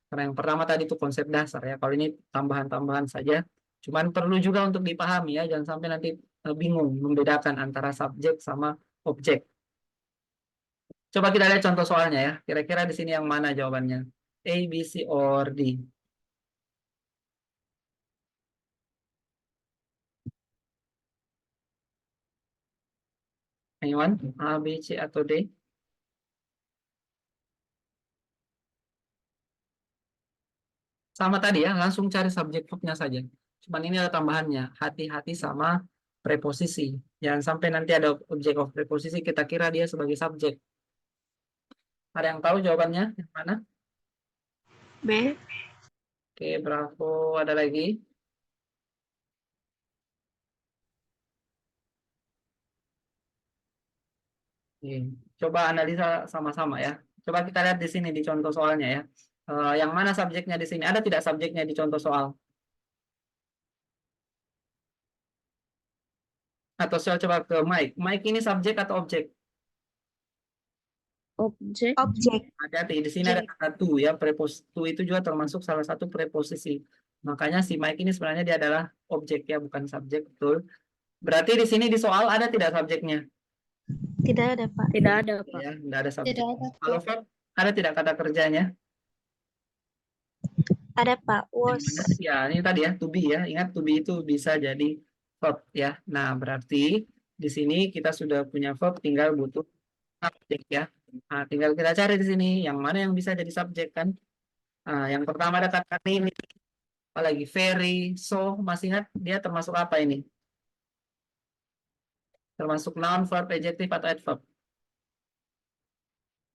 Karena yang pertama tadi itu konsep dasar ya. Kalau ini tambahan-tambahan saja. Cuman perlu juga untuk dipahami ya, jangan sampai nanti bingung membedakan antara subjek sama objek. Coba kita lihat contoh soalnya ya. Kira-kira di sini yang mana jawabannya? A, B, C, or D? Anyone? A, B, C, atau D? Sama tadi ya, langsung cari subjek verbnya saja. Cuman ini ada tambahannya, hati-hati sama preposisi. Jangan sampai nanti ada object of preposisi, kita kira dia sebagai subjek. Ada yang tahu jawabannya? Yang mana? B. Oke, bravo. Ada lagi? Oke. Coba analisa sama-sama ya. Coba kita lihat di sini di contoh soalnya ya. Yang mana subjeknya di sini? Ada tidak subjeknya di contoh soal? Atau saya coba ke Mike. Mike ini subjek atau objek? Objek. Objek. Hati-hati, di sini ada kata to ya. To itu juga termasuk salah satu preposisi. Makanya si Mike ini sebenarnya dia adalah objek ya, bukan subjek, betul. Berarti di sini di soal ada tidak subjeknya? Tidak ada, Pak. Tidak ada, Pak. Ya, tidak ada subjek. Tidak ada, Kalau verb, ada tidak kata kerjanya? Ada, Pak. Yang Was. mana? Ya, ini tadi ya, to be ya. Ingat to be itu bisa jadi verb ya. Nah, berarti di sini kita sudah punya verb, tinggal butuh subjek ya. Nah, tinggal kita cari di sini yang mana yang bisa jadi subjek kan. Nah, yang pertama ada kata ini, apalagi very, so, masih ingat dia termasuk apa ini? Termasuk noun, verb, adjective atau adverb?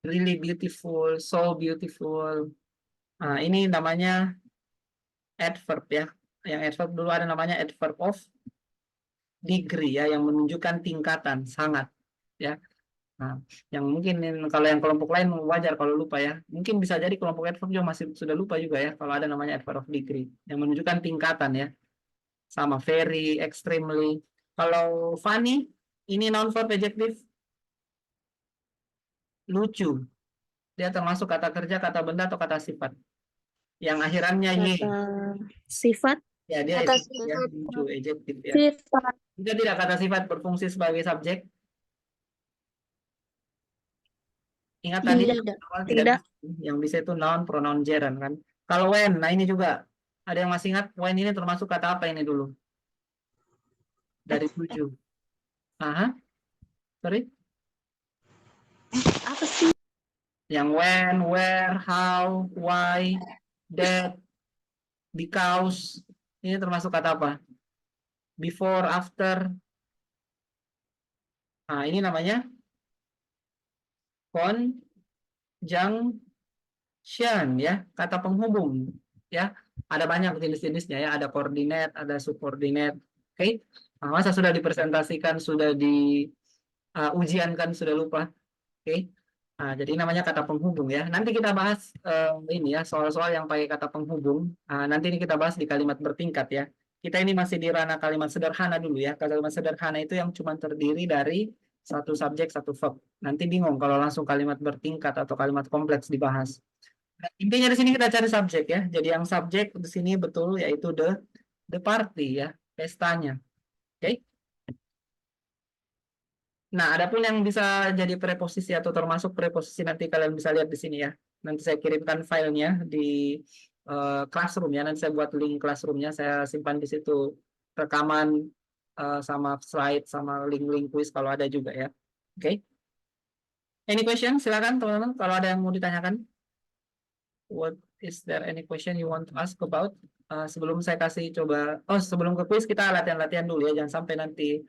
Really beautiful, so beautiful. Nah, ini namanya adverb ya. Yang adverb dulu ada namanya adverb of degree ya, yang menunjukkan tingkatan, sangat ya. Nah, yang mungkin kalau yang kelompok lain wajar kalau lupa ya. Mungkin bisa jadi kelompok adverb juga masih sudah lupa juga ya kalau ada namanya adverb of degree yang menunjukkan tingkatan ya. Sama very, extremely. Kalau funny, ini noun verb adjective lucu. Dia termasuk kata kerja, kata benda atau kata sifat. Yang akhirannya y. Kata sifat. Ya, dia Kata itu ya, sifat. lucu, adjective ya. Sifat. Jika tidak kata sifat berfungsi sebagai subjek. Ingat tadi Tidak. awal Tidak. yang bisa itu noun, pronoun gerund kan. Kalau when, nah ini juga ada yang masih ingat when ini termasuk kata apa ini dulu? Dari 7. Aha. Sorry. Apa sih? Yang when, where, how, why, that, because. Ini termasuk kata apa? Before, after. Nah, ini namanya conjunction ya, kata penghubung ya. Ada banyak jenis-jenisnya ya, ada coordinate, ada subordinate. Oke. Nah, masa sudah dipresentasikan, sudah di ujian kan sudah lupa. Oke. Nah, jadi namanya kata penghubung ya. Nanti kita bahas ini ya, soal-soal yang pakai kata penghubung. Nanti ini kita bahas di kalimat bertingkat ya. Kita ini masih di ranah kalimat sederhana dulu ya. Kalimat sederhana itu yang cuma terdiri dari satu subjek, satu verb. Nanti bingung kalau langsung kalimat bertingkat atau kalimat kompleks dibahas. Nah, intinya di sini kita cari subjek ya. Jadi yang subjek di sini betul yaitu the party ya, pestanya. Oke. Nah, adapun yang bisa jadi preposisi atau termasuk preposisi nanti kalian bisa lihat di sini ya. Nanti saya kirimkan filenya di Classroom ya. Nanti saya buat link Classroomnya. Saya simpan di situ rekaman sama slide sama link-link quiz kalau ada juga ya. Oke. Any question? Silakan teman-teman kalau ada yang mau ditanyakan. What is there any question you want to ask about? Sebelum saya kasih coba, sebelum ke quiz kita latihan-latihan dulu ya. Jangan sampai nanti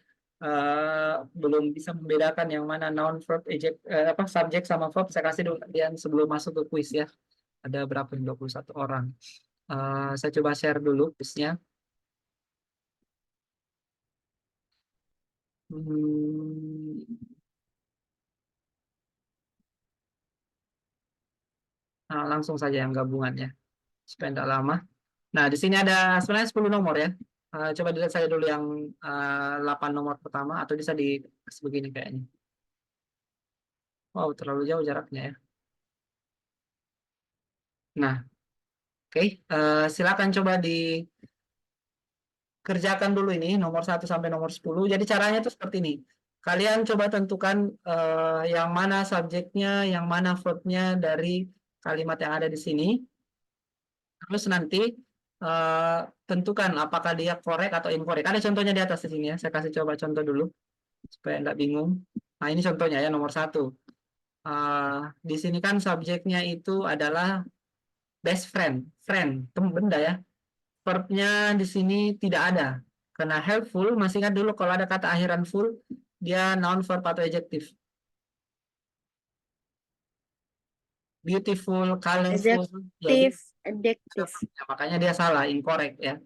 belum bisa membedakan yang mana noun, verb, subjek sama verb. Saya kasih dulu latihan sebelum masuk ke quiz ya. Ada berapa? 21 orang. Saya coba share dulu quiznya. Nah, langsung saja yang gabungannya supaya tidak lama. Nah, di sini ada sebenarnya 10 nomor ya. Coba dilihat saya dulu yang 8 nomor pertama atau bisa di begini kayaknya. Wow, terlalu jauh jaraknya ya. Nah, oke. Silakan coba dikerjakan dulu ini nomor 1 sampai nomor 10. Jadi caranya itu seperti ini. Kalian coba tentukan yang mana subjeknya, yang mana verbnya dari kalimat yang ada di sini. Terus nanti tentukan apakah dia korek atau inkorek. Ada contohnya di atas di sini ya. Saya kasih coba contoh dulu supaya tidak bingung. Nah, ini contohnya ya nomor 1. Di sini kan subjeknya itu adalah best friend, friend, teman benda ya. Verbnya di sini tidak ada. Karena helpful, masih ingat dulu kalau ada kata akhiran full, dia noun, verb, atau adjective. Beautiful, colorful. Jadi, Adjective. ya, makanya dia salah, incorrect ya.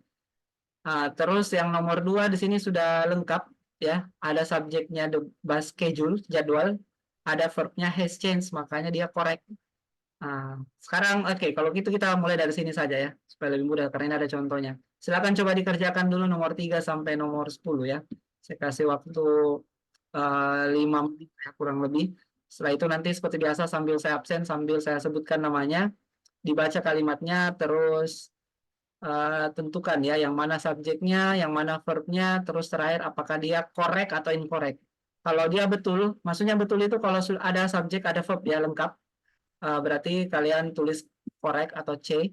Terus yang nomor 2 di sini sudah lengkap ya. Ada subjeknya the bus schedule, jadwal. Ada verbnya has changed, makanya dia correct. Sekarang oke, kalau gitu kita mulai dari sini saja ya, supaya lebih mudah karena ini ada contohnya. Silakan coba dikerjakan dulu nomor 3 sampai nomor 10 ya. Saya kasih waktu 5 menit ya, kurang lebih. Setelah itu nanti seperti biasa sambil saya absen, sambil saya sebutkan namanya, dibaca kalimatnya, terus tentukan ya yang mana subjeknya, yang mana verbnya, terus terakhir apakah dia correct atau incorrect. Kalau dia betul, maksudnya betul itu kalau ada subjek, ada verb ya lengkap. Berarti kalian tulis correct atau C.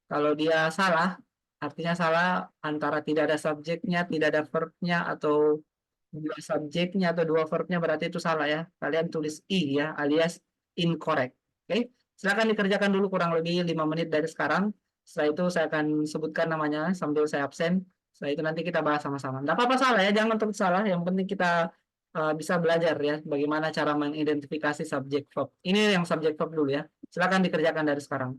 Kalau dia salah, artinya salah antara tidak ada subjeknya, tidak ada verbnya, atau dua subjeknya atau dua verbnya, berarti itu salah ya. Kalian tulis I ya, alias incorrect. Oke, silakan dikerjakan dulu kurang lebih 5 menit dari sekarang. Setelah itu saya akan sebutkan namanya sambil saya absen. Setelah itu nanti kita bahas sama-sama. Nggak apa-apa salah ya, jangan untuk salah. Yang penting kita bisa belajar ya bagaimana cara mengidentifikasi subjek verb. Ini yang subjek verb dulu ya. Silakan dikerjakan dari sekarang.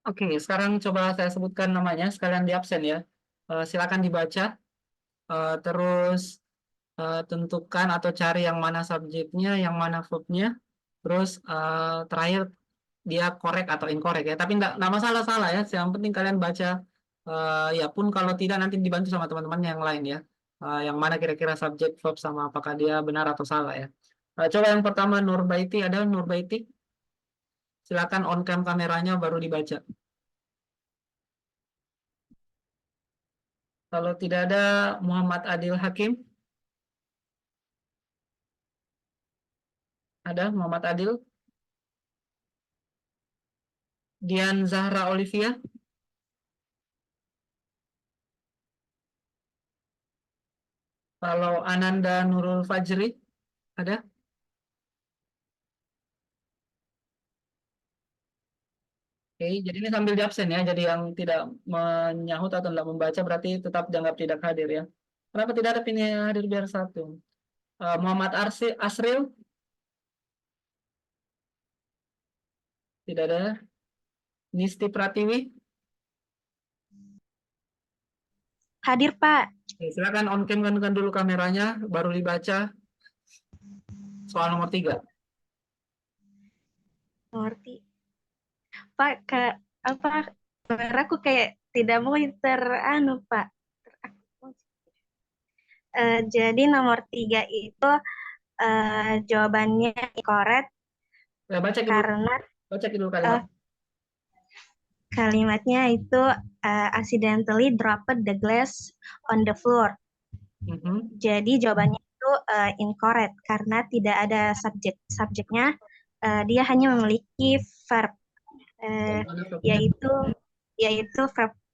Oke, sekarang coba saya sebutkan namanya, sekalian di absen ya. Silakan dibaca, terus tentukan atau cari yang mana subjeknya, yang mana verbnya, terus terakhir dia korek atau incorrect ya. Tapi enggak masalah salah ya. Yang penting kalian baca, ya pun kalau tidak nanti dibantu sama teman-teman yang lain ya. Yang mana kira-kira subjek, verb sama apakah dia benar atau salah ya. Coba yang pertama Nurbaiti, ada Nurbaiti? Silakan on cam kameranya baru dibaca. Kalau tidak ada Muhammad Adil Hakim, ada Muhammad Adil, Dian Zahra Olivia, kalau Ananda Nurul Fajri, ada? Oke, jadi ini sambil di absen ya. Jadi yang tidak menyahut atau tidak membaca berarti tetap dianggap tidak hadir ya. Kenapa tidak ada pilih yang hadir biar satu? Muhammad Asril, tidak ada. Nisti Pratiwi, Hadir, Pak. oke, silakan on cam kan dulu kameranya, baru dibaca soal nomor 3. Ngerti. Pak, apa kamera aku kayak tidak mau Pak. Jadi nomor 3 itu jawabannya incorrect Baca dulu, karena baca dulu kalimat. kalimatnya itu accidentally dropped the glass on the floor. Mhm. Jadi jawabannya itu incorrect karena tidak ada subjeknya. Dia hanya memiliki verb, Mana verbnya? yaitu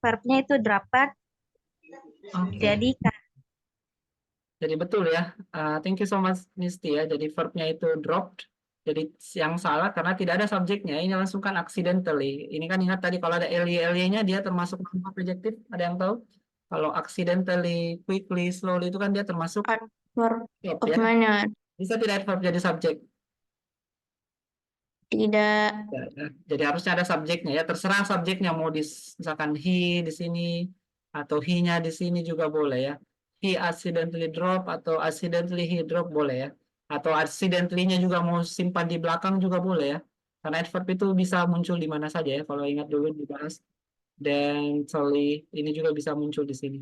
verbnya itu dropped. Oke. Jadi Betul ya. Thank you so much Nisti ya. Jadi verbnya itu dropped. Jadi yang salah karena tidak ada subjeknya. Ini langsung kan accidentally. Ini kan ingat tadi kalau ada ly-nya dia termasuk non adjektif. Ada yang tahu? Kalau accidentally, quickly, slowly itu kan dia termasuk Verb verb of ya. manner. Bisa tidak verb jadi subjek? Tidak. Ya. Jadi harusnya ada subjeknya ya. Terserah subjeknya mau misalkan he di sini atau he-nya di sini juga boleh ya. He accidentally drop atau accidentally he drop boleh ya. Atau accidentally-nya juga mau simpan di belakang juga boleh ya. Karena adverb itu bisa muncul di mana saja ya. Kalau ingat dulu dibahas. Dan ini juga bisa muncul di sini.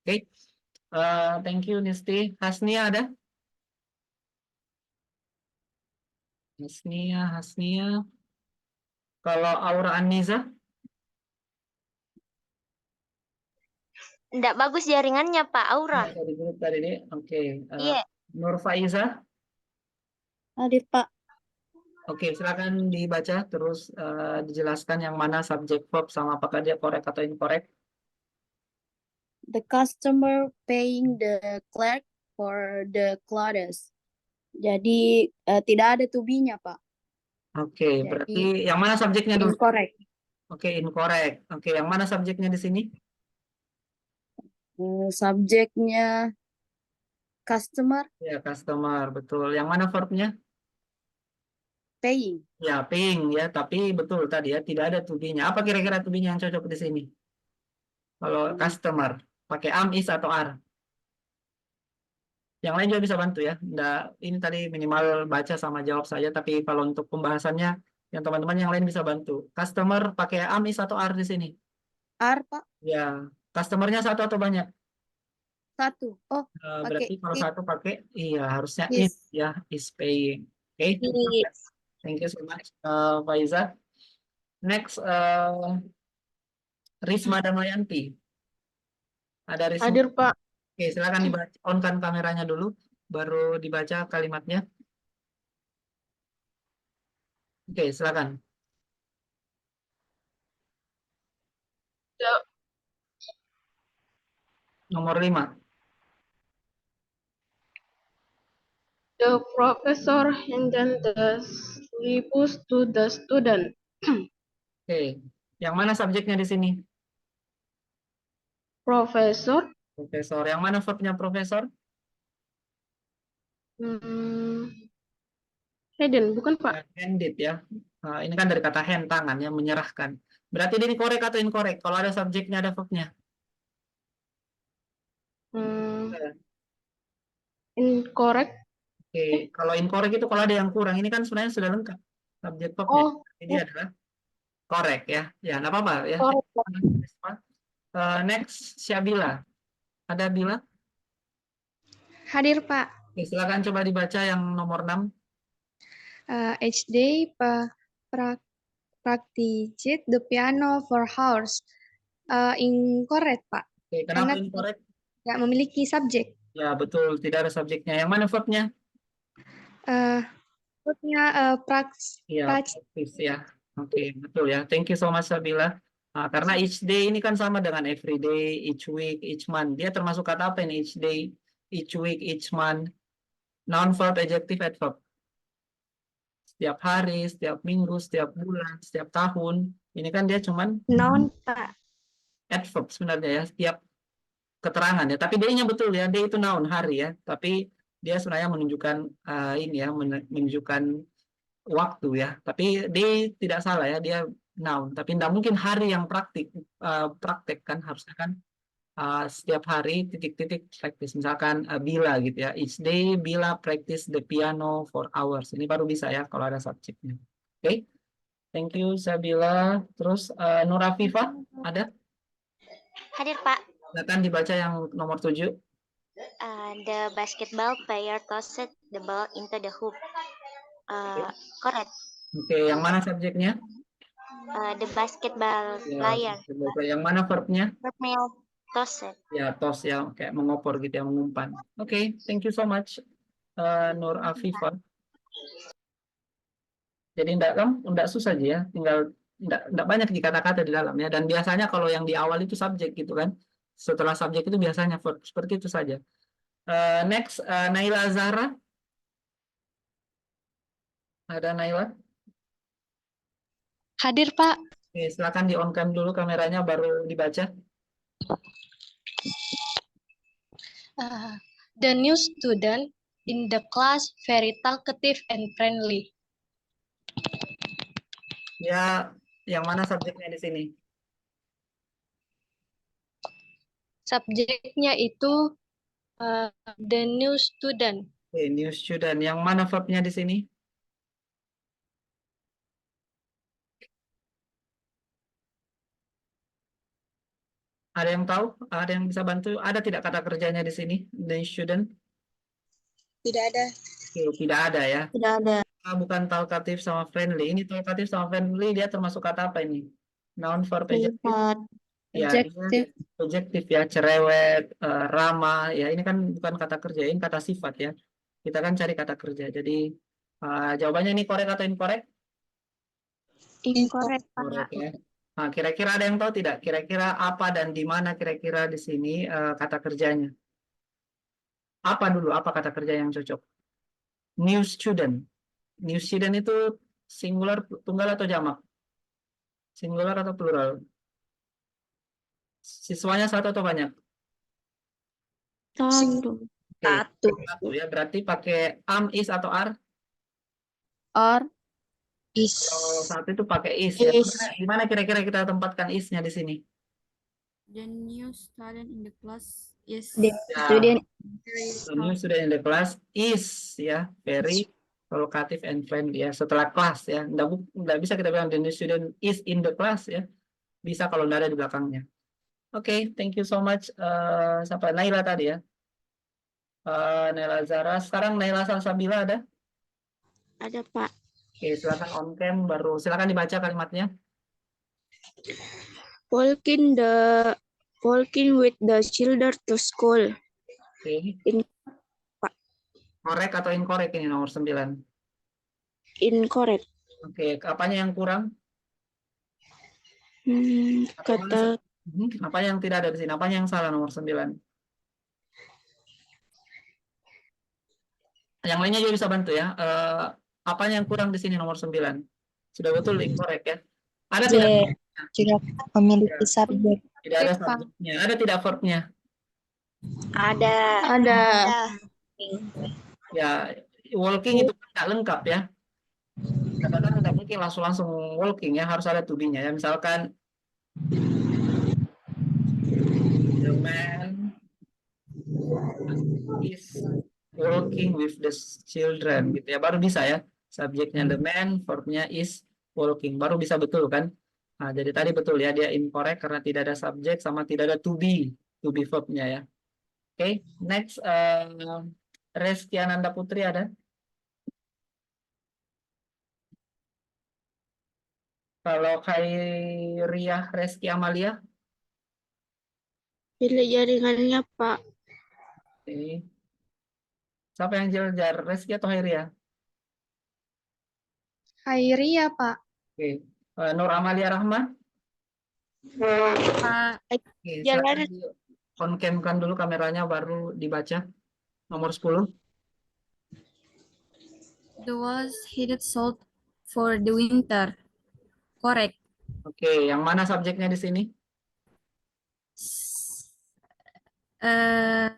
Oke. Thank you Nisti. Hasnia ada? Hasnia. Kalau Aura Aniza? Nggak bagus jaringannya, Pak. Aura. Ya, dari grup tadi deh. Oke. Iya. Nur Faiza. hadir, Pak. Oke, silakan dibaca terus dijelaskan yang mana subjek verb sama apakah dia correct atau incorrect. The customer paying the clerk for the clothes. Jadi tidak ada to be-nya, Pak. Oke, Jadi, berarti yang mana subjeknya dulu? Incorrect. Oke, incorrect. Oke, yang mana subjeknya di sini? Subjeknya customer Ya, customer, betul. Yang mana verbnya? paying. Ya, paying ya, tapi betul tadi ya, tidak ada to be-nya. Apa kira-kira to be-nya yang cocok di sini? Kalau customer, pakai am, is, atau are? Yang lain juga bisa bantu ya. Ini tadi minimal baca sama jawab saja, tapi kalau untuk pembahasannya, yang teman-teman yang lain bisa bantu. Customer pakai am, is, atau are di sini? Are, Pak. Ya, customernya satu atau banyak? Satu. Oh, Berarti pakai kalau it. satu pakai, iya harusnya Is. ya, is paying. Oke, Is. thank you so much, Faiza. Next, Risma Damayanti. Ada Risma? Hadir, Pak. Oke, silakan dibaca, on-kan kameranya dulu, baru dibaca kalimatnya. Oke, silakan. Nomor 5. The professor handed the syllabus to the student. Oke, yang mana subjeknya di sini? Profesor. Profesor. Yang mana verbnya profesor? Hayden, bukan Pak? Handed ya. Ini kan dari kata hand, tangan ya, menyerahkan. Berarti dia ini correct atau incorrect? Kalau ada subjeknya, ada verbnya. Hmm, Ya. incorrect. Oke, kalau incorrect itu kalau ada yang kurang. Ini kan sebenarnya sudah lengkap subjek verbnya. Oh, Ini adalah correct ya. Ya, nggak apa-apa ya. correct. Next, Syabila. Ada Bila? Hadir Pak. Oke, silakan coba dibaca yang nomor 6. Each day practice the piano for hours. Incorrect Pak. Oke, kenapa Karena incorrect? tidak memiliki subjek. Ya, betul. Tidak ada subjeknya. Yang mana verbnya? Verbnya Iya, practice. practice ya. Oke, betul ya. Thank you so much, Sabila. Karena each day ini kan sama dengan every day, each week, each month. Dia termasuk kata apa ini? Each day, each week, each month. Noun, verb, adjective, adverb. Setiap hari, setiap minggu, setiap bulan, setiap tahun. Ini kan dia cuman Noun, Pak. adverb sebenarnya ya. Setiap keterangan ya. Tapi day-nya betul ya. Day itu noun, hari ya. Tapi dia sebenarnya menunjukkan ini ya, menunjukkan waktu ya. Tapi day tidak salah ya. Dia noun. Tapi tidak mungkin hari yang praktek kan. Harusnya kan setiap hari titik-titik practice. Misalkan Bila gitu ya. Each day Bila practice the piano for hours. Ini baru bisa ya kalau ada subjeknya. Oke. Thank you Sabila. Terus Nur Afifah ada? Hadir Pak. Silakan dibaca yang nomor 7. The basketball player tossed the ball into the hoop. Correct. Oke, yang mana subjeknya? The basketball Ya, player. yang mana verbnya? Verbnya tossed. Ya, toss ya, kayak mengopor gitu ya, mengumpan. Oke, thank you so much, Nur Afifah. Jadi enggak susah aja ya, tinggal enggak banyak di kata-kata di dalam ya. Dan biasanya kalau yang di awal itu subjek gitu kan. Setelah subjek itu biasanya verb, seperti itu saja. Next, Naila Zahra. Ada Naila? Hadir Pak. Oke, silakan di on cam dulu kameranya baru dibaca. The new student in the class very talkative and friendly. Ya, yang mana subjeknya di sini? Subjeknya itu the new student. Oke, new student. Yang mana verbnya di sini? Ada yang tahu? Ada yang bisa bantu? Ada tidak kata kerjanya di sini? The student? Tidak ada. Oke, tidak ada ya. Tidak ada. Bukan talkative sama friendly. Ini talkative sama friendly dia termasuk kata apa ini? Noun, verb, adjective. Sifat. Ya, Adjective. adjective ya, cerewet, ramah. Ya, ini kan bukan kata kerja, ini kata sifat ya. Kita kan cari kata kerja. Jadi jawabannya ini correct atau incorrect? Incorrect, Pak. Correct ya. Nah, kira-kira ada yang tahu tidak? Kira-kira apa dan di mana kira-kira di sini kata kerjanya? Apa dulu? Apa kata kerja yang cocok? New student. New student itu singular, tunggal atau jamak? Singular atau plural? Siswanya satu atau banyak? Satu. Oke, Satu. satu ya. Berarti pakai is atau are? Or Is. Kalau satu itu pakai is ya. Is. Di mana kira-kira kita tempatkan isnya di sini? the new student in the class is The Ya, student. the new student in the class is ya, very talkative and friendly ya. Setelah kelas ya, nggak bisa kita bilang the new student is in the class ya. Bisa kalau nggak ada di belakangnya. Oke, thank you so much. Siapa? Naila tadi ya. Naila Zara. Sekarang Naila Salsabila ada? Ada, Pak. Oke, silakan on cam baru. Silakan dibaca kalimatnya. Walking with the children to school. Oke. Pak. Correct atau incorrect ini nomor 9? Incorrect. Oke, apanya yang kurang? Kata Apa yang tidak ada di sini? Apanya yang salah nomor 9? Yang lainnya juga bisa bantu ya. Apanya yang kurang di sini nomor 9? Sudah betul incorrect ya. Ada tidak? memiliki subjek. Tidak ada subjeknya. Ada tidak verbnya? Ada. Ada. Ya, walking itu tidak lengkap ya. Katakan tidak walking langsung walking ya, harus ada to be-nya ya. Misalkan the man is walking with the children gitu ya, baru bisa ya. Subjeknya the man, verbnya is walking, baru bisa betul kan. Nah, jadi tadi betul ya, dia incorrect karena tidak ada subjek sama tidak ada to be verbnya ya. Oke, next Reski Ananda Putri ada? Kalau Khairiah Reski Amalia? Jaringannya, Pak. Oke. Siapa yang jelajar, Reski atau Khairiah? Khairi ya, Pak. Oke. Nur Amalia Rahman? Pak. Oke, silakan on-cam-kan dulu kameranya baru dibaca. Nomor 10. The was heated salt for the winter. Correct. Oke, yang mana subjeknya di sini? The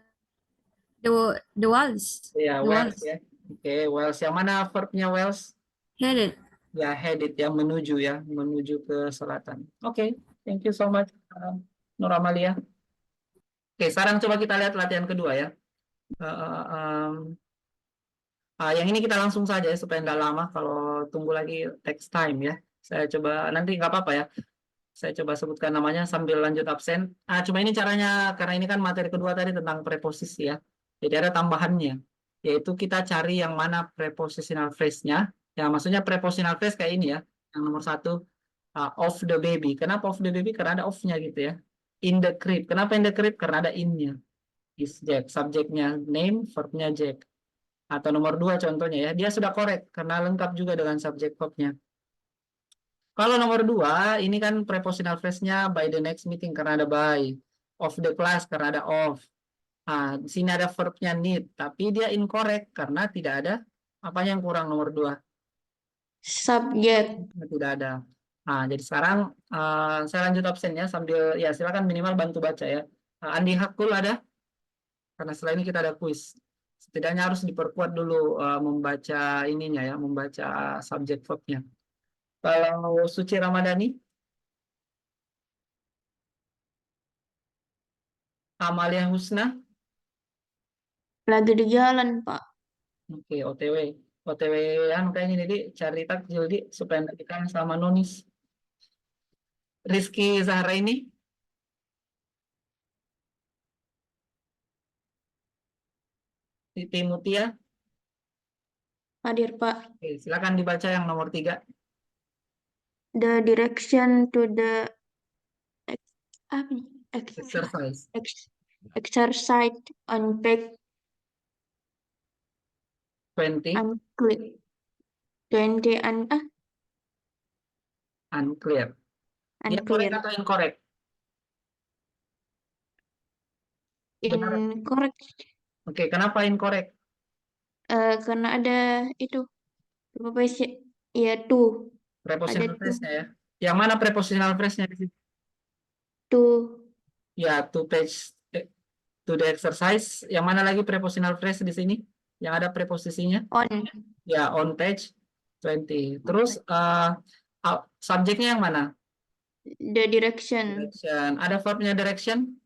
was Ya, The Wells was. ya. Oke, Wells. Yang mana verbnya Wells? headed. Ya, headed ya, menuju ke selatan. Oke, thank you so much, Nur Amalia. Oke, sekarang coba kita lihat latihan kedua ya. Yang ini kita langsung saja ya, supaya nggak lama. Kalau tunggu lagi text time ya. Saya coba, nanti nggak apa-apa ya. Saya coba sebutkan namanya sambil lanjut absen. Cuma ini caranya, karena ini kan materi kedua tadi tentang preposisi ya. Jadi ada tambahannya, yaitu kita cari yang mana prepositional phrase-nya. Ya, maksudnya prepositional phrase kayak ini ya. Yang nomor 1, of the baby. Kenapa of the baby? Karena ada of-nya gitu ya. In the crib. Kenapa in the crib? Karena ada in-nya. Is Jack. Subjeknya name, verbnya Jack. Atau nomor 2 contohnya ya. Dia sudah correct karena lengkap juga dengan subjek verbnya. Kalau nomor 2, ini kan prepositional phrase-nya by the next meeting karena ada by. Of the class karena ada of. Di sini ada verbnya need, tapi dia incorrect karena tidak ada apa yang kurang nomor 2. Subjek. Tidak ada. Jadi sekarang saya lanjut absennya sambil ya silakan minimal bantu baca ya. Andi Hakul ada? Karena setelah ini kita ada kuis. Setidaknya harus diperkuat dulu membaca ininya ya, membaca subjek verbnya. Kalau Suci Ramadhani? Amalia Husna? Lagi di jalan, Pak. Oke, OTW. OTW kayaknya jadi cari takjil di supaya nanti kita sama Nonis. Rizky Zahra ini? Siti Mutia? Hadir, Pak. Oke, silakan dibaca yang nomor 3. The direction to the Exercise. exercise on page 20. unclear. 20 Unclear. Dia correct atau incorrect? Benar. Incorrect. Oke, kenapa incorrect? Karena ada itu preposition ya to Prepositional Ada phrase-nya ya. Yang mana prepositional phrase-nya di sini? to Ya, to page to the exercise. Yang mana lagi prepositional phrase di sini? Yang ada preposisinya? on Ya, on page 20. Terus subjeknya yang mana? the direction. Direction. Ada verbnya direction?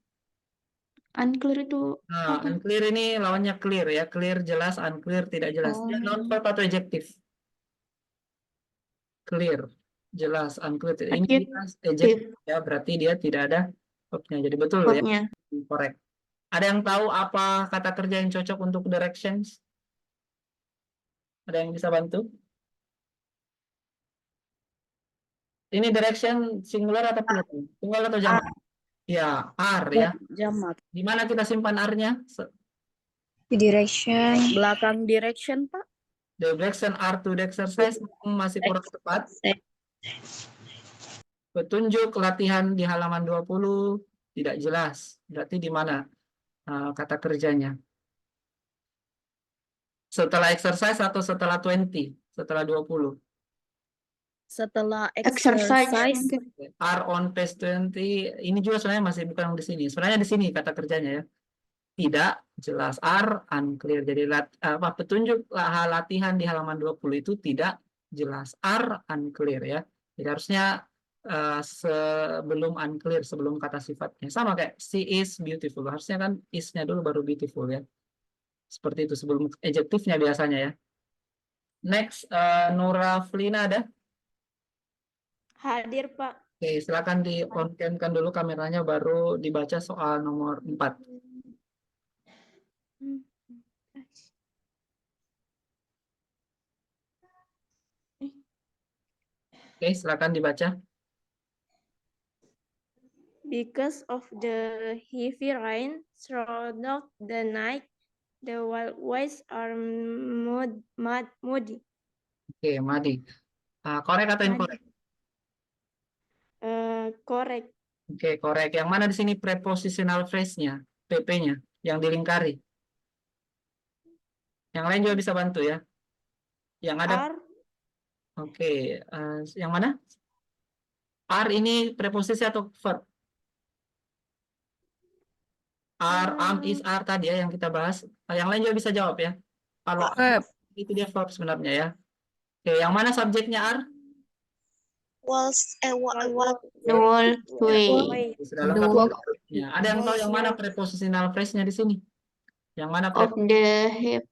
Unclear itu Unclear ini lawannya clear ya. Clear jelas, unclear tidak jelas. Dia non verb atau adjective? Clear, jelas, unclear. Ini jelas adjective ya, berarti dia tidak ada verbnya. Jadi betul ya. verbnya. Correct. Ada yang tahu apa kata kerja yang cocok untuk directions? Ada yang bisa bantu? Ini direction singular atau plural? Singular atau jamak? Ya, R ya. Jamak. Di mana kita simpan R-nya? Direction. Belakang direction, Pak. Direction R to the exercise masih kurang tepat. Petunjuk latihan di halaman 20 tidak jelas. Berarti di mana kata kerjanya? Setelah exercise atau setelah 20? Setelah 20? Setelah Exercise. exercise. R on page 20. Ini juga sebenarnya masih bukan di sini. Sebenarnya di sini kata kerjanya ya. Tidak jelas. R unclear. Jadi petunjuk latihan di halaman 20 itu tidak jelas. Are unclear ya. Jadi harusnya sebelum unclear, sebelum kata sifatnya. Sama kayak she is beautiful. Harusnya kan is-nya dulu baru beautiful ya. Seperti itu sebelum adjektifnya biasanya ya. Next, Nura Flina ada? Hadir, Pak. Oke, silakan di on-cam-kan dulu kameranya baru dibaca soal nomor 4. Oke, silakan dibaca. Because of the heavy rain throughout the night, the walkways are muddy. Oke, Madi. Korek atau incorrect? Correct. Oke, korek. Yang mana di sini prepositional phrase-nya, PP-nya, yang dilingkari? Yang lain juga bisa bantu ya. Yang ada, Are oke, yang mana? Are ini preposisi atau verb? Are, is, are tadi ya yang kita bahas. Yang lain juga bisa jawab ya. Kalau Verb. itu dia verb sebenarnya ya. Oke, yang mana subjeknya are? the walkway Sudah lengkap verbnya. Ada yang tahu yang mana prepositional phrase-nya di sini? Yang mana of the heavy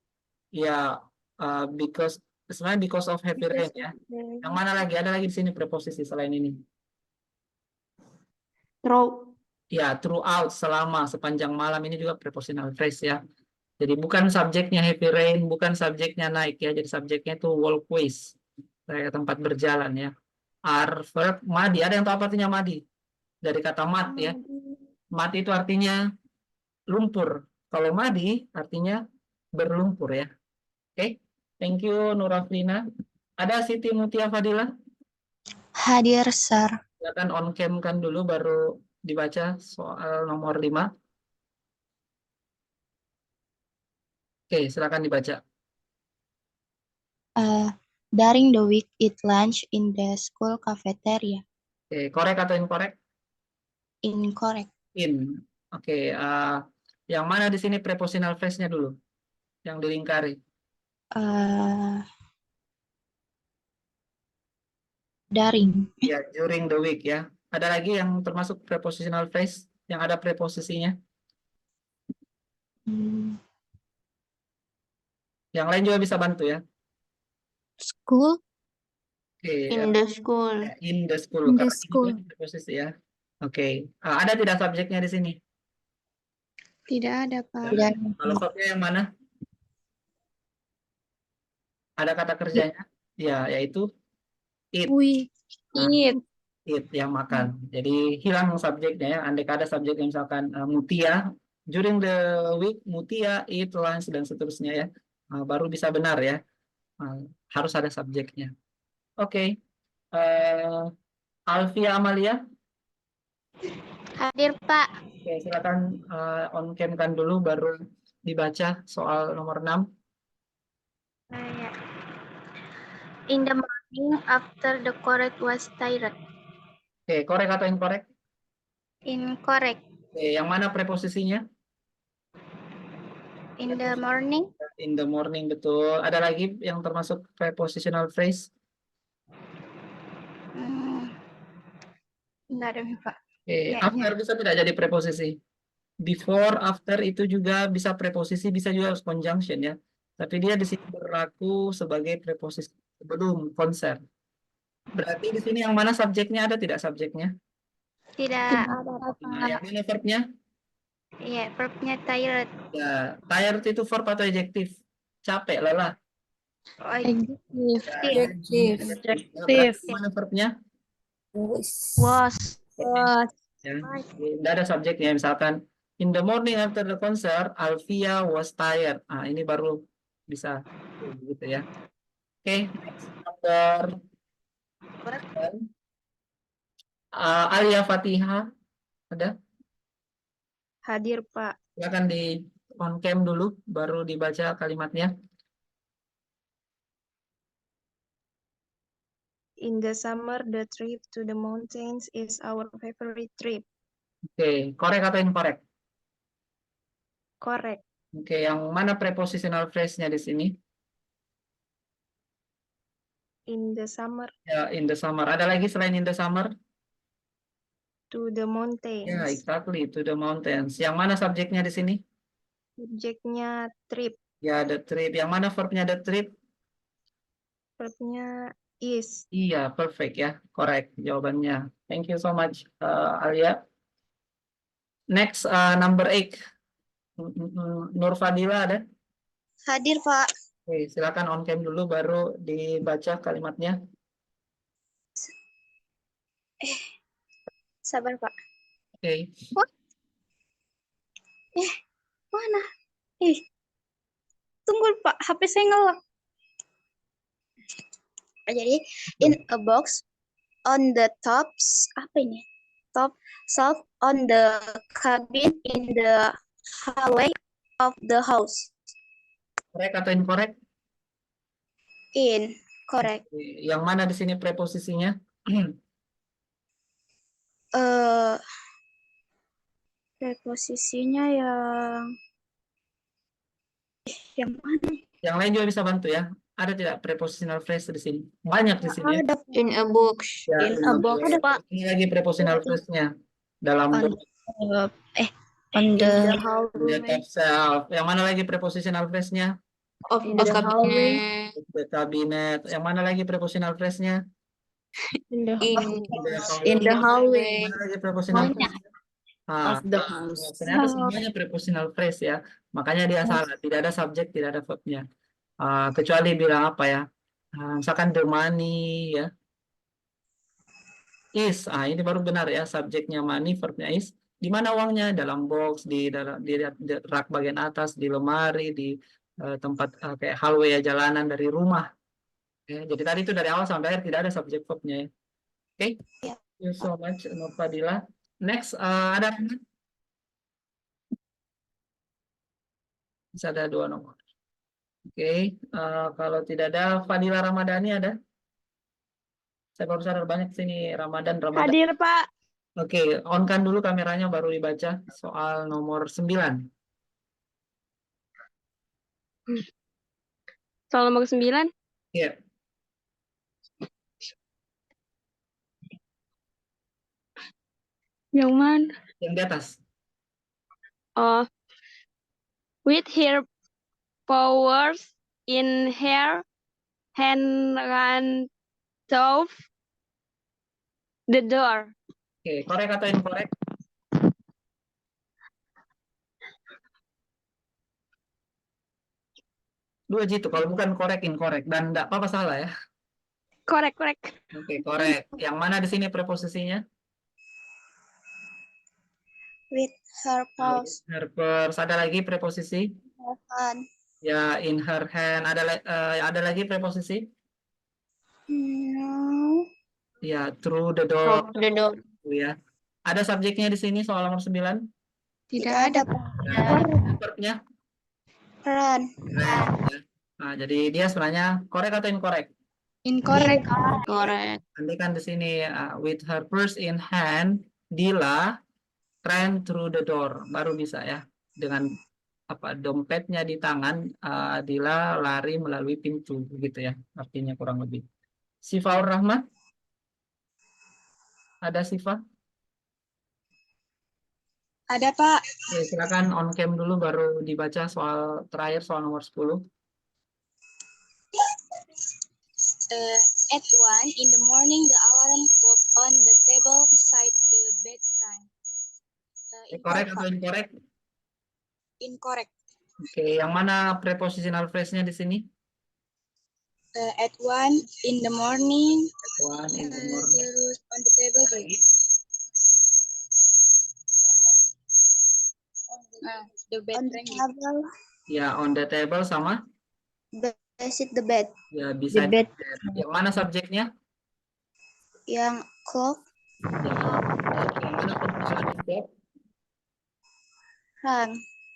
ya, because sebenarnya because of happy rain ya. Yang mana lagi? Ada lagi di sini preposisi selain ini? through. Ya, throughout, selama, sepanjang malam ini juga prepositional phrase ya. Jadi bukan subjeknya happy rain, bukan subjeknya naik ya. Jadi subjeknya itu walkways, kayak tempat berjalan ya. Are verb madi. Ada yang tahu apa artinya madi? Dari kata mat ya. Mat itu artinya lumpur. Kalau madi artinya berlumpur ya. Oke, thank you Nuraflina. Ada Siti Mutia Fadila? Hadir, Sir. Silakan on cam kan dulu baru dibaca soal nomor 5. Oke, silakan dibaca. During the week, eat lunch in the school cafeteria. Oke, correct atau incorrect? Incorrect. In. Oke, yang mana di sini prepositional phrase-nya dulu? Yang dilingkari. During. Ya, during the week ya. Ada lagi yang termasuk prepositional phrase yang ada preposisinya? Yang lain juga bisa bantu ya. School. Oke, In the school. in the school. In the Karena school. ini preposisi ya. Oke, ada tidak subjeknya di sini? Tidak ada, Pak. Ya. Kalau verbnya yang mana? Ada kata kerjanya? Ya, yaitu eat. Eat yang makan. Jadi hilang subjeknya ya. Andai ada subjeknya misalkan Mutia, during the week Mutia eat lunch dan seterusnya ya. Baru bisa benar ya. Harus ada subjeknya. Oke. Alfia Amalia. Hadir, Pak. Oke, silakan on cam kan dulu baru dibaca soal nomor 6. In the morning after the correct was tired. Oke, correct atau incorrect? Incorrect. Oke, yang mana preposisinya? In the morning. In the morning, betul. Ada lagi yang termasuk prepositional phrase? Enggak ada, Pak. Oke, after bisa tidak jadi preposisi? Before, after itu juga bisa preposisi, bisa juga harus conjunction ya. Tapi dia di sini berlaku sebagai preposisi sebelum konser. Berarti di sini yang mana subjeknya, ada tidak subjeknya? Tidak. Nah, yang ini verbnya? Iya, verbnya tired. Ya, tired itu verb atau adjektif? Capek, lelah. Adjective. Mana verbnya? Was. Ya, tidak ada subjeknya. Misalkan in the morning after the concert, Alfia was tired. Ini baru bisa gitu ya. Oke, next number Alia Fatihah ada? Hadir, Pak. Silakan di on cam dulu, baru dibaca kalimatnya. In the summer, the trip to the mountains is our favorite trip. Oke, correct atau incorrect? Correct. Oke, yang mana prepositional phrase-nya di sini? In the summer, Ya, in the summer. Ada lagi selain in the summer? to the Ya, mountains. exactly, to the mountains. Yang mana subjeknya di sini? Subjeknya trip, Ya, the trip. Yang mana verbnya the trip? verbnya is. Iya, perfect ya. Correct jawabannya. Thank you so much, Alia. Next, number 8. Nur Fadila ada? Hadir, Pak. Oke, silakan on cam dulu baru dibaca kalimatnya. Sabar, Pak. Oke. Mana? Tunggu, Pak. HP saya ngelock. Jadi, in a box on the tops, apa ini? Top shelf on the cabin in the hallway of the house. Correct atau incorrect? In, correct. Yang mana di sini preposisinya? Preposisinya yang mana? Yang lain juga bisa bantu ya. Ada tidak prepositional phrase di sini? Banyak di sini. Ada. In a box. Ya, In a box, Pak. Ini lagi prepositional phrase-nya dalam On, box. on In the The hallway. top shelf. Yang mana lagi prepositional phrase-nya? Of In the the hallway. cabinet. The cabinet. Yang mana lagi prepositional phrase-nya? In the In the hallway. Yang mana lagi prepositional phrase-nya? Of the house. Ternyata semuanya prepositional phrase ya. Makanya dia salah. Tidak ada subjek, tidak ada verb-nya. Kecuali bilang apa ya? Misalkan the money ya. Is. Ini baru benar ya. Subjeknya money, verbnya is. Di mana uangnya? Dalam box, di rak bagian atas, di lemari, di tempat kayak hallway ya, jalanan dari rumah. Ya, jadi tadi itu dari awal sampai akhir tidak ada subjek verbnya ya. Oke. Thank you so much, Nur Fadila. Next, ada bisa ada 2 nomor. Oke, kalau tidak ada Fadila Ramadhani ada? Saya baru sadar banyak sini Ramadan. Hadir, Pak. Oke, on kan dulu kameranya baru dibaca soal nomor 9. Soal nomor 9. Iya, Yang mana? yang di atas. Oh, with her powers in her hand ran through the door. Oke, correct atau incorrect? Dua gitu, kalau bukan correct, incorrect. Dan enggak apa-apa salah ya. Correct. Oke, correct. Yang mana di sini preposisinya? with her paws. Her purse. Ada lagi preposisi? Hand. Ya, in her hand. Ada lagi preposisi? No. Ya, through the door. Of the door. Ya. Ada subjeknya di sini soal nomor 9? Tidak ada, Pak. Verbnya? Run. Nah, jadi dia sebenarnya correct atau incorrect? Incorrect. Correct. Nanti kan di sini with her purse in hand, Dila ran through the door. Baru bisa ya. Dengan dompetnya di tangan, Dila lari melalui pintu begitu ya. Artinya kurang lebih. Sifaur Rahman? Ada Sifa? Ada, Pak. Oke, silakan on cam dulu baru dibaca soal terakhir, soal nomor 10. At 1 in the morning, the alarm clock on the table beside the bedtime. Correct atau incorrect? Incorrect. Oke, yang mana prepositional phrase-nya di sini? At 1 in the morning, One in the morning. terus on the table. The bed on the table. Ya, on the table sama? Beside the bed. Ya, bisa. The bed. Yang mana subjeknya? Yang clock. Yang mana prepositional verb? Run.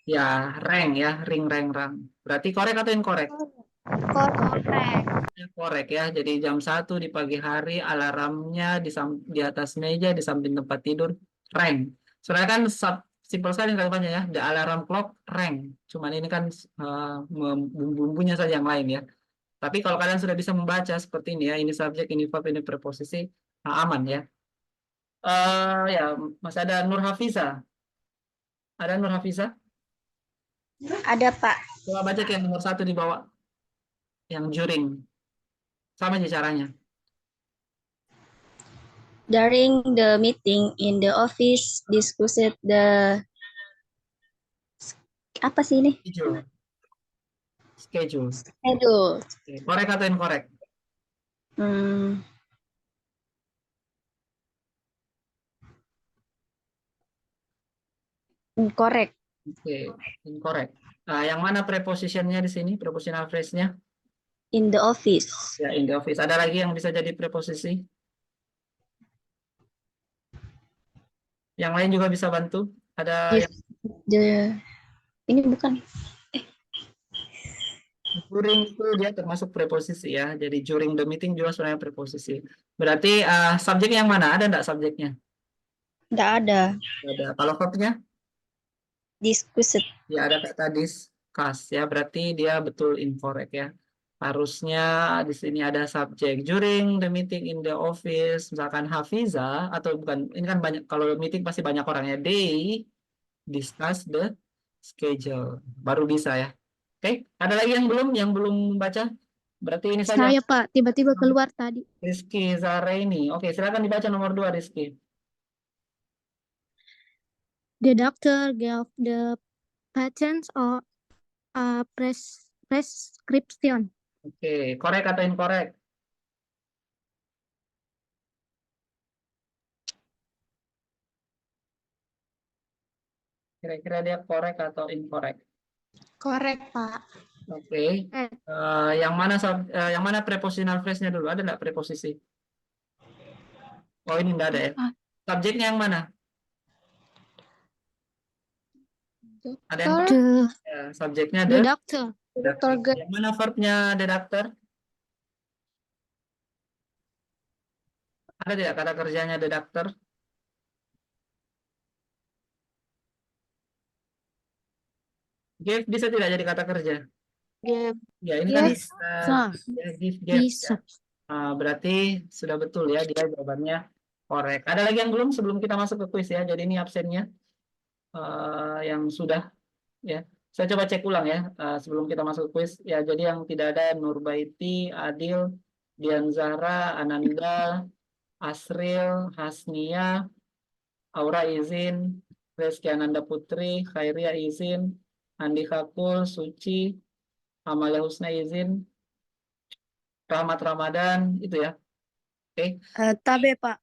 Ya, rang ya, ring, rang, rang. Berarti correct atau incorrect? Correct. Ya, correct ya. Jadi jam 1 di pagi hari, alarmnya di atas meja, di samping tempat tidur, rang. Sebenarnya kan simpel sekali kalimatnya ya. The alarm clock rang. Cuman ini kan bumbu-bumbunya saja yang lain ya. Tapi kalau kalian sudah bisa membaca seperti ini ya, ini subjek, ini verb, ini preposisi, aman ya. Ya, masih ada Nur Hafiza. Ada Nur Hafiza? Ada, Pak. Coba baca yang nomor 1 di bawah. Yang during. Sama aja caranya. During the meeting in the office, discussed the apa sih ini? Schedule. Schedule. Schedule. Oke, correct atau incorrect? Incorrect. Oke, incorrect. Nah, yang mana prepositionnya di sini? Prepositional phrase-nya? In the office. Ya, in the office. Ada lagi yang bisa jadi preposisi? Yang lain juga bisa bantu? Ada yang Ini bukan. during itu dia termasuk preposisi ya. Jadi during the meeting juga sebenarnya preposisi. Berarti subjek yang mana? Ada enggak subjeknya? Tidak ada. Ada. Kalau verbnya? Discussed. Ya ada kata discuss ya. Berarti dia betul incorrect ya. Harusnya di sini ada subjek during the meeting in the office, misalkan Hafiza atau bukan, ini kan banyak, kalau meeting pasti banyak orangnya, they discuss the schedule, baru bisa ya. Oke, ada lagi yang belum baca? Berarti ini saja. Saya, Pak, tiba-tiba keluar tadi. Rizky Zaraini. Oke, silakan dibaca nomor 2, Rizky. The doctor gave the patient or a prescription. Oke, correct atau incorrect? Kira-kira dia correct atau incorrect? Correct, Pak. Oke. Yang mana prepositional phrase-nya dulu? Ada nggak preposisi? Oh, ini nggak ada ya. Subjeknya yang mana? Ada yang tahu? Ya, subjeknya The the doctor. doctor. Yang mana verbnya the doctor? Ada tidak kata kerjanya the doctor? Give bisa tidak jadi kata kerja? Give. Ya, ini kan Bisa. ya, give, ya. Bisa. Berarti sudah betul ya, dia jawabannya correct. Ada lagi yang belum sebelum kita masuk ke kuis ya. Jadi ini absennya yang sudah ya. Saya coba cek ulang ya sebelum kita masuk ke kuis. Ya, jadi yang tidak ada Nurbaiti, Adil, Dian Zahra, Ananda, Asril, Hasnia, Aura izin, Reski Ananda Putri, Khairia izin, Andi Kakul, Suci, Amalia Husna izin, Rahmat Ramadan, itu ya. Oke, Tabe, Pak.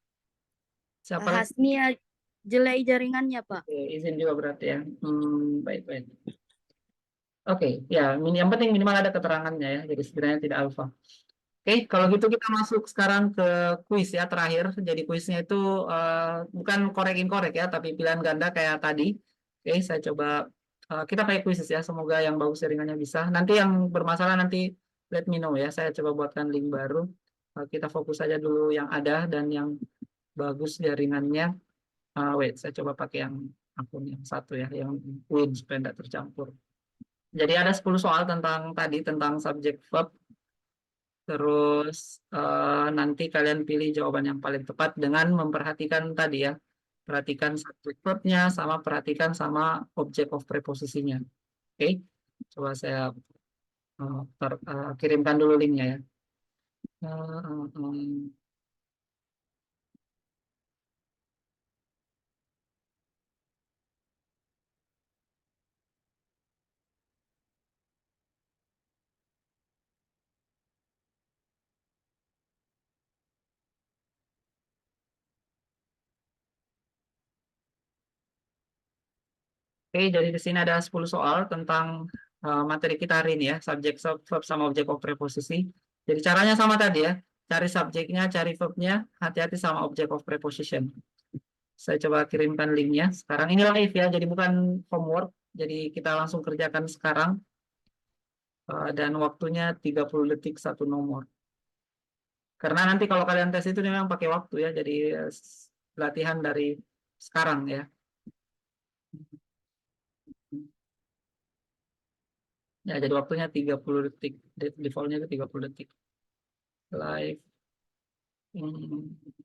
siapa lagi? Hasnia jelai jaringannya, Pak. Oke, izin juga berarti ya. Baik. Oke, ya, yang penting minimal ada keterangannya ya, jadi sebenarnya tidak alfa. Oke, kalau gitu kita masuk sekarang ke kuis ya, terakhir. Jadi kuisnya itu bukan korek inkorek ya, tapi pilihan ganda kayak tadi. Oke, saya coba, kita pakai kuis ya, semoga yang bagus jaringannya bisa. Nanti yang bermasalah nanti let me know ya, saya coba buatkan link baru. Kita fokus saja dulu yang ada dan yang bagus jaringannya. Wait, saya coba pakai yang akun yang satu ya, yang win supaya tidak tercampur. Jadi ada 10 soal tentang tadi, tentang subjek verb. Terus nanti kalian pilih jawaban yang paling tepat dengan memperhatikan tadi ya. Perhatikan subjek verbnya, sama perhatikan sama object of preposisinya. Oke, coba saya kirimkan dulu linknya ya. Oke, jadi di sini ada 10 soal tentang materi kita hari ini ya, subjek, verb, sama object of preposisi. Jadi caranya sama tadi ya, cari subjeknya, cari verbnya, hati-hati sama object of preposition. Saya coba kirimkan linknya. Sekarang ini live ya, jadi bukan homework, jadi kita langsung kerjakan sekarang. Dan waktunya 30 detik satu nomor. Karena nanti kalau kalian tes itu memang pakai waktu ya, jadi latihan dari sekarang ya. Ya, jadi waktunya 30 detik. Defaultnya itu 30 detik. Live.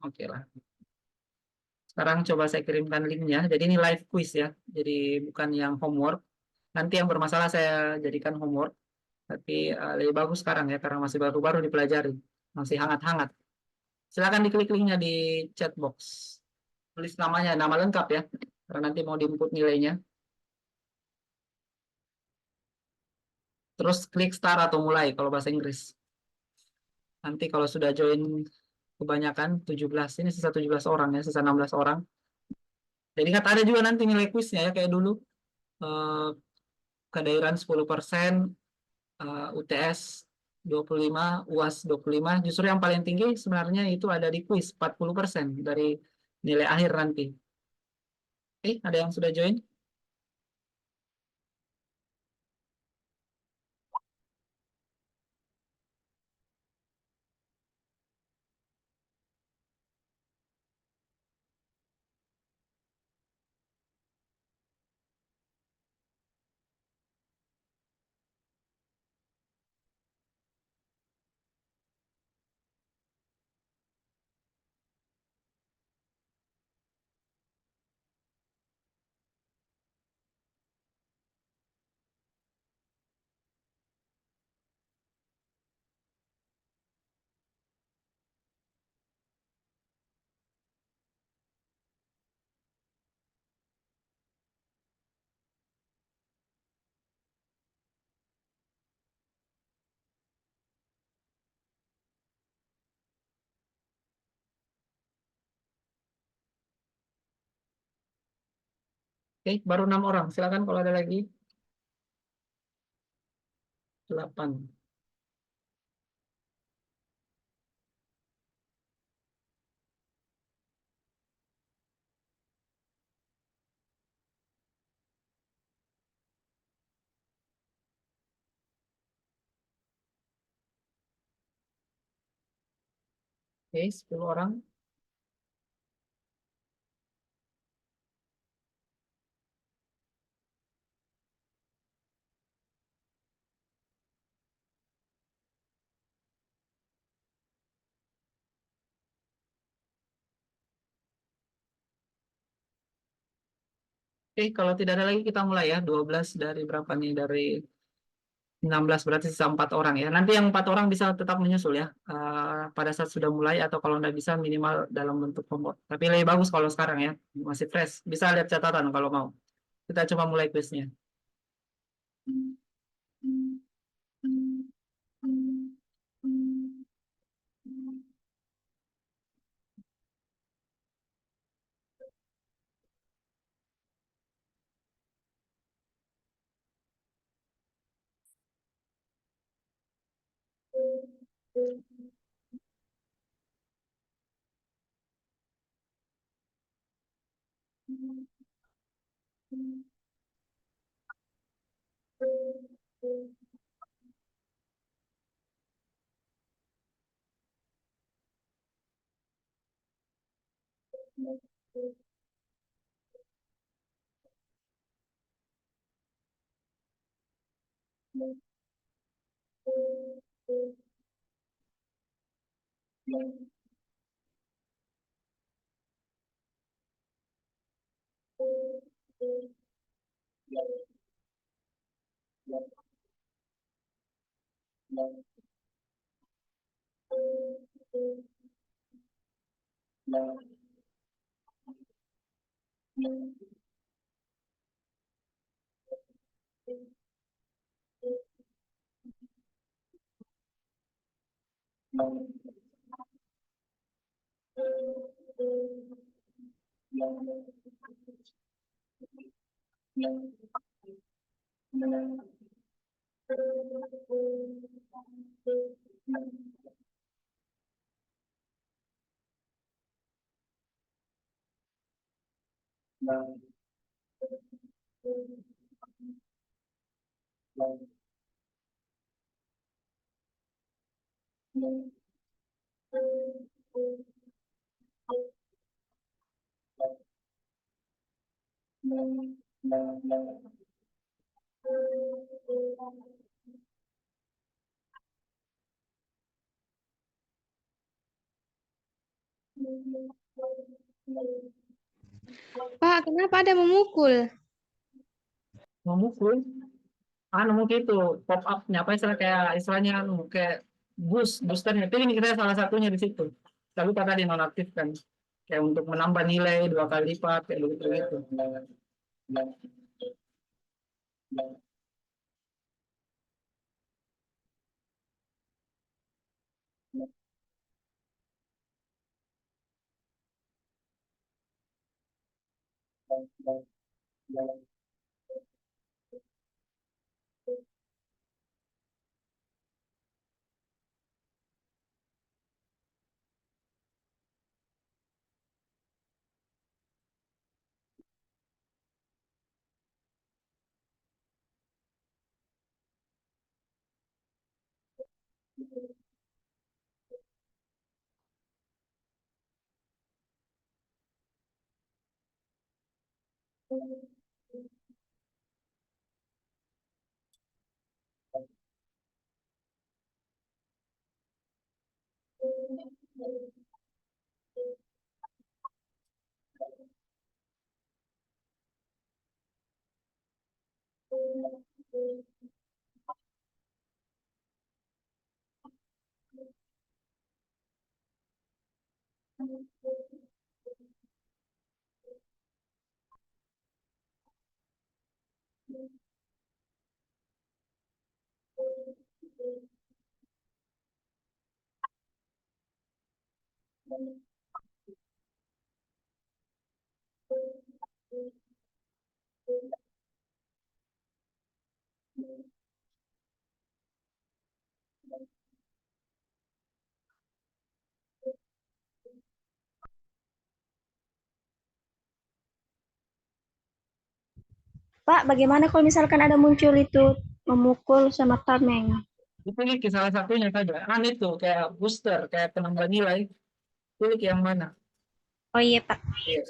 Oke lah. Sekarang coba saya kirimkan linknya. Jadi ini live quiz ya. Jadi bukan yang homework. Nanti yang bermasalah saya jadikan homework. Tapi lebih bagus sekarang ya, karena masih baru-baru dipelajari. Masih hangat-hangat. Silakan diklik linknya di chat box. Tulis namanya, nama lengkap ya. Karena nanti mau diinput nilainya. Terus klik start atau mulai kalau bahasa Inggris. Nanti kalau sudah join kebanyakan 17, ini sisa 17 orang ya, sisa 16 orang. Jadi ingat ada juga nanti nilai kuisnya ya, kayak dulu. Eh, Kedairan 10%, UTS 25, UAS 25. Justru yang paling tinggi sebenarnya itu ada di kuis 40% dari nilai akhir nanti. Ada yang sudah join? Baru 6 orang. Silakan kalau ada lagi. 8. Oke, 10 orang. Kalau tidak ada lagi kita mulai ya. 12 dari berapa nih? Dari 16 berarti sisa 4 orang ya. Nanti yang 4 orang bisa tetap menyusul ya. Pada saat sudah mulai atau kalau tidak bisa minimal dalam bentuk homework. Tapi lebih bagus kalau sekarang ya. Masih fresh. Bisa lihat catatan kalau mau. Kita coba mulai quiznya. Pak, kenapa ada memukul? Memukul, mungkin itu pop up-nya apa istilah kayak istilahnya kayak boosternya. Tapi ini kita salah satunya di situ. Lalu kata dinonaktifkan kayak untuk menambah nilai 2 kali lipat kayak begitu gitu. Pak, bagaimana kalau misalkan ada muncul itu memukul sama tameng? Pilih salah satunya saja. Itu kayak booster, kayak penambah nilai. Pilih yang mana? Oh iya, Pak. Iya.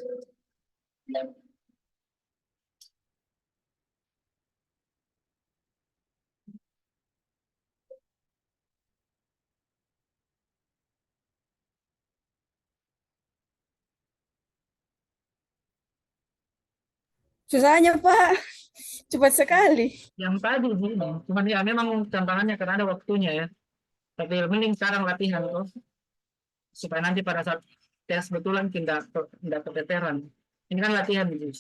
Susahnya, Pak. Cepat sekali. Yang tadi sih, cuman ya memang tantangannya karena ada waktunya ya. Tapi mending sekarang latihan tuh supaya nanti pada saat tes betulan tidak keteteran. Ini kan latihan gitu.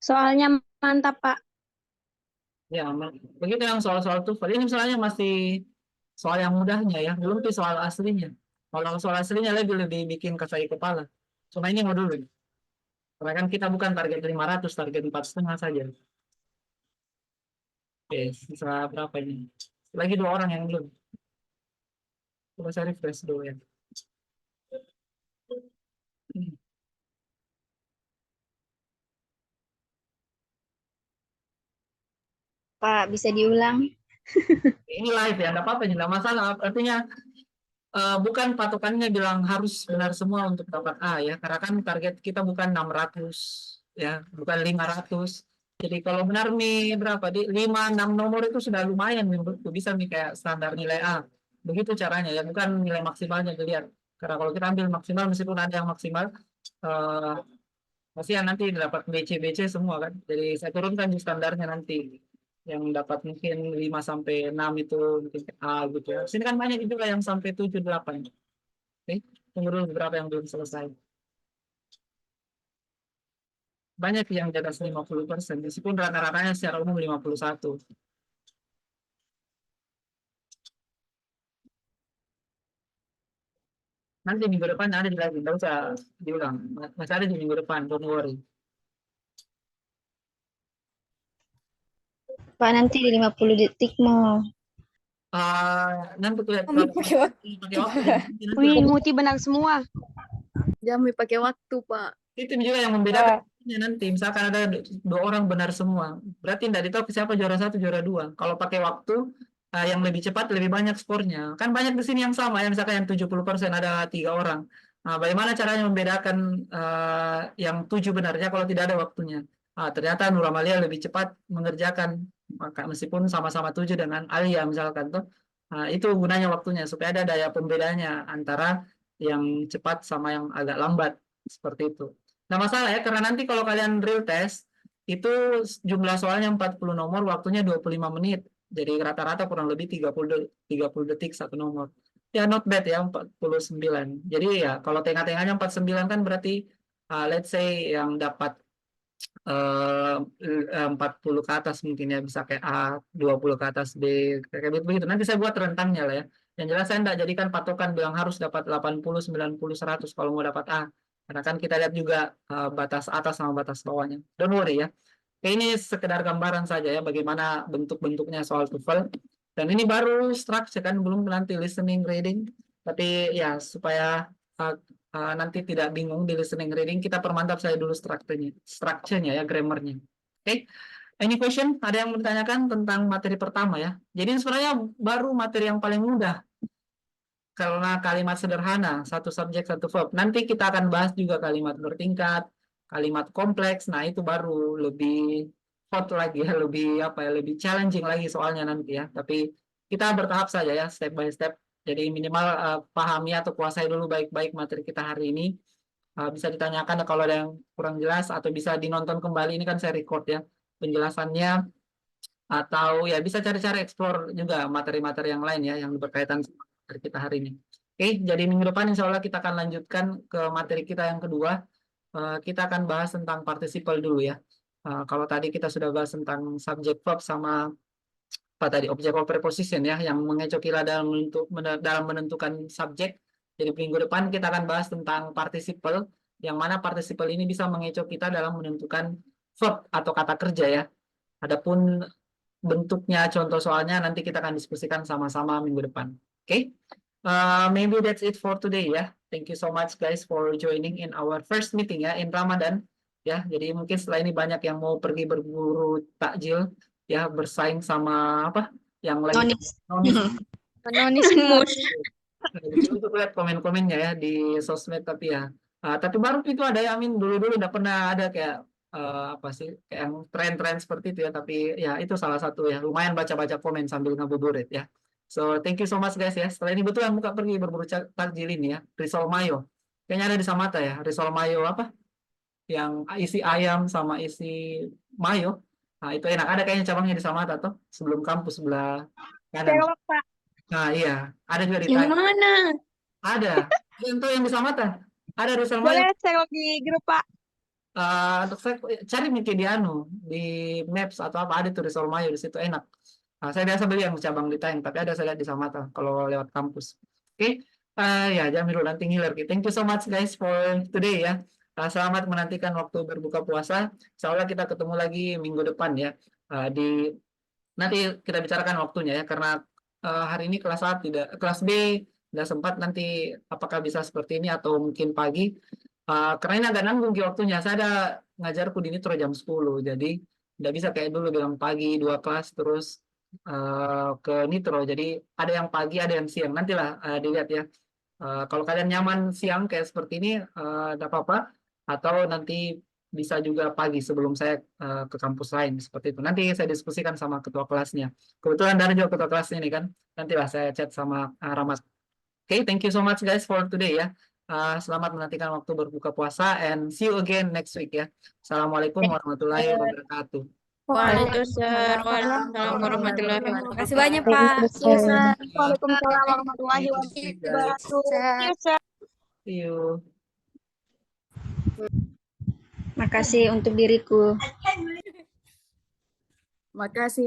Soalnya mantap, Pak. Ya, begitu yang soal-soal TOEFL. Ini misalnya masih soal yang mudahnya ya, belum tuh soal aslinya. Kalau soal aslinya lebih bikin kasai kepala. Cuma ini mau dulu. Karena kan kita bukan target 500, target 4,5 saja. Oke, sisa berapa ini? Lagi 2 orang yang belum. Coba saya refresh dulu ya. Pak, bisa diulang? Ini live ya, nggak apa-apa, nggak masalah. Artinya bukan patokannya bilang harus benar semua untuk dapat A ya, karena kan target kita bukan 600 ya, bukan 500. Jadi kalau benar nih berapa di 5-6 nomor itu sudah lumayan menurutku, bisa nih kayak standar nilai A. Begitu caranya ya, bukan nilai maksimalnya dilihat. Karena kalau kita ambil maksimal meskipun ada yang maksimal eh pasti nanti dapat BC semua kan. Jadi saya turunkan di standarnya nanti yang dapat mungkin 5 sampai 6 itu mungkin A gitu ya. Sini kan banyak juga yang sampai 7 8. Oke, tunggu dulu beberapa yang belum selesai. Banyak yang di atas 50%, meskipun rata-ratanya secara umum 51. Nanti minggu depan ada di lagi, nggak usah diulang. Masih ada di minggu depan, don't worry. Pak, nanti di 50 detik mau. Nanti lihat Kami pakai waktu. pakai waktu. Nanti Wih, Muti benar semua. Kami pakai waktu, Pak. itu juga yang membedakan nanti. Misalkan ada 2 orang benar semua, berarti tidak ditahu siapa juara 1, juara 2. Kalau pakai waktu yang lebih cepat lebih banyak skornya. Kan banyak di sini yang sama ya, misalkan yang 70% ada 3 orang. Nah, bagaimana caranya membedakan yang 7 benarnya kalau tidak ada waktunya? Ternyata Nur Amalia lebih cepat mengerjakan, maka meskipun sama-sama 7 dengan Alia misalkan tuh. Itu gunanya waktunya supaya ada daya pembedanya antara yang cepat sama yang agak lambat seperti itu. Nah, masalah ya, karena nanti kalau kalian real test, itu jumlah soalnya 40 nomor, waktunya 25 menit. Jadi rata-rata kurang lebih 30 detik satu nomor. Ya, not bad ya, 49. Jadi ya, kalau tengah-tengahnya 49 kan berarti, let's say yang dapat 40 ke atas mungkin ya, bisa kayak A, 20 ke atas B, kayak begitu. Nanti saya buat rentangnya lah ya. Yang jelas saya tidak jadikan patokan bilang harus dapat 80, 90, 100 kalau mau dapat A. Karena kan kita lihat juga batas atas sama batas bawahnya. Don't worry ya. Oke, ini sekedar gambaran saja ya bagaimana bentuk-bentuknya soal TOEFL. Dan ini baru structure kan, belum nanti listening, reading. Tapi ya supaya nanti tidak bingung di listening reading, kita permantap saya dulu strukturnya ya, grammarnya. Oke, any question? Ada yang bertanyakan tentang materi pertama ya? Jadi sebenarnya baru materi yang paling mudah. Karena kalimat sederhana, satu subjek, satu verb. Nanti kita akan bahas juga kalimat bertingkat, kalimat kompleks. Nah, itu baru lebih hot lagi ya, lebih apa ya, lebih challenging lagi soalnya nanti ya. Tapi kita bertahap saja ya, step by step. Jadi minimal pahami atau kuasai dulu baik-baik materi kita hari ini. Bisa ditanyakan kalau ada yang kurang jelas atau bisa dinonton kembali. Ini kan saya record ya penjelasannya, atau ya bisa cari-cari explore juga materi-materi yang lain ya yang berkaitan sama materi kita hari ini. Oke, jadi minggu depan insya Allah kita akan lanjutkan ke materi kita yang kedua. Kita akan bahas tentang participle dulu ya. Kalau tadi kita sudah bahas tentang subject verb sama apa tadi, object of preposition ya, yang mengecoh kita dalam menentukan subjek. Jadi minggu depan kita akan bahas tentang participle, yang mana participle ini bisa mengecoh kita dalam menentukan verb atau kata kerja ya. Adapun bentuknya, contoh soalnya nanti kita akan diskusikan sama-sama minggu depan. Oke, maybe that's it for today ya. Thank you so much guys for joining in our first meeting ya in Ramadan ya. Jadi mungkin setelah ini banyak yang mau pergi berburu takjil ya, bersaing sama apa yang lagi nonis. Untuk lihat komen-komennya ya di sosmed, tapi ya tapi baru itu ada ya, Amin, dulu-dulu udah pernah ada kayak apa sih, kayak yang tren-tren seperti itu ya, tapi ya itu salah satu ya, lumayan baca-baca komen sambil ngabuburit ya. So thank you so much guys ya. Setelah ini betul yang buka pergi berburu takjil ini ya, risol mayo kayaknya ada di Samata ya, risol mayo apa yang isi ayam sama isi mayo. Nah, itu enak. Ada kayaknya cabangnya di Samata tuh, sebelum kampus sebelah kanan. Nah, iya. Ada juga di Yang Thailand. mana? Ada. Itu yang di Samata. Ada risol mayo. Boleh share di grup, Pak. Untuk saya cari mungkin di Maps atau apa ada tuh di Solmayo di situ enak. Saya biasa beli yang cabang di Taeng, tapi ada saya lihat di Samata kalau lewat kampus. Oke, ya Jamil nanti ngiler. Thank you so much guys for today ya. Selamat menantikan waktu berbuka puasa. Insya Allah kita ketemu lagi minggu depan ya. Nanti kita bicarakan waktunya ya, karena hari ini kelas A tidak, kelas B tidak sempat, nanti apakah bisa seperti ini atau mungkin pagi. Karena ini agak nanggung waktunya. Saya ada ngajar di Nitro jam 10, jadi tidak bisa kayak dulu bilang pagi 2 kelas terus ke Nitro. Jadi ada yang pagi, ada yang siang. Nantilah dilihat ya. Kalau kalian nyaman siang kayak seperti ini, tidak apa-apa. Atau nanti bisa juga pagi sebelum saya ke kampus lain seperti itu. Nanti saya diskusikan sama ketua kelasnya. Kebetulan dari juga ketua kelasnya ini kan. Nantilah saya chat sama Rahmat. Oke, thank you so much guys for today ya. Selamat menantikan waktu berbuka puasa and see you again next week ya. Assalamualaikum warahmatullahi wabarakatuh. Waalaikumsalam warahmatullahi Terima wabarakatuh. kasih banyak, Pak. Waalaikumsalam warahmatullahi wabarakatuh. See you. Makasih untuk diriku. Makasih.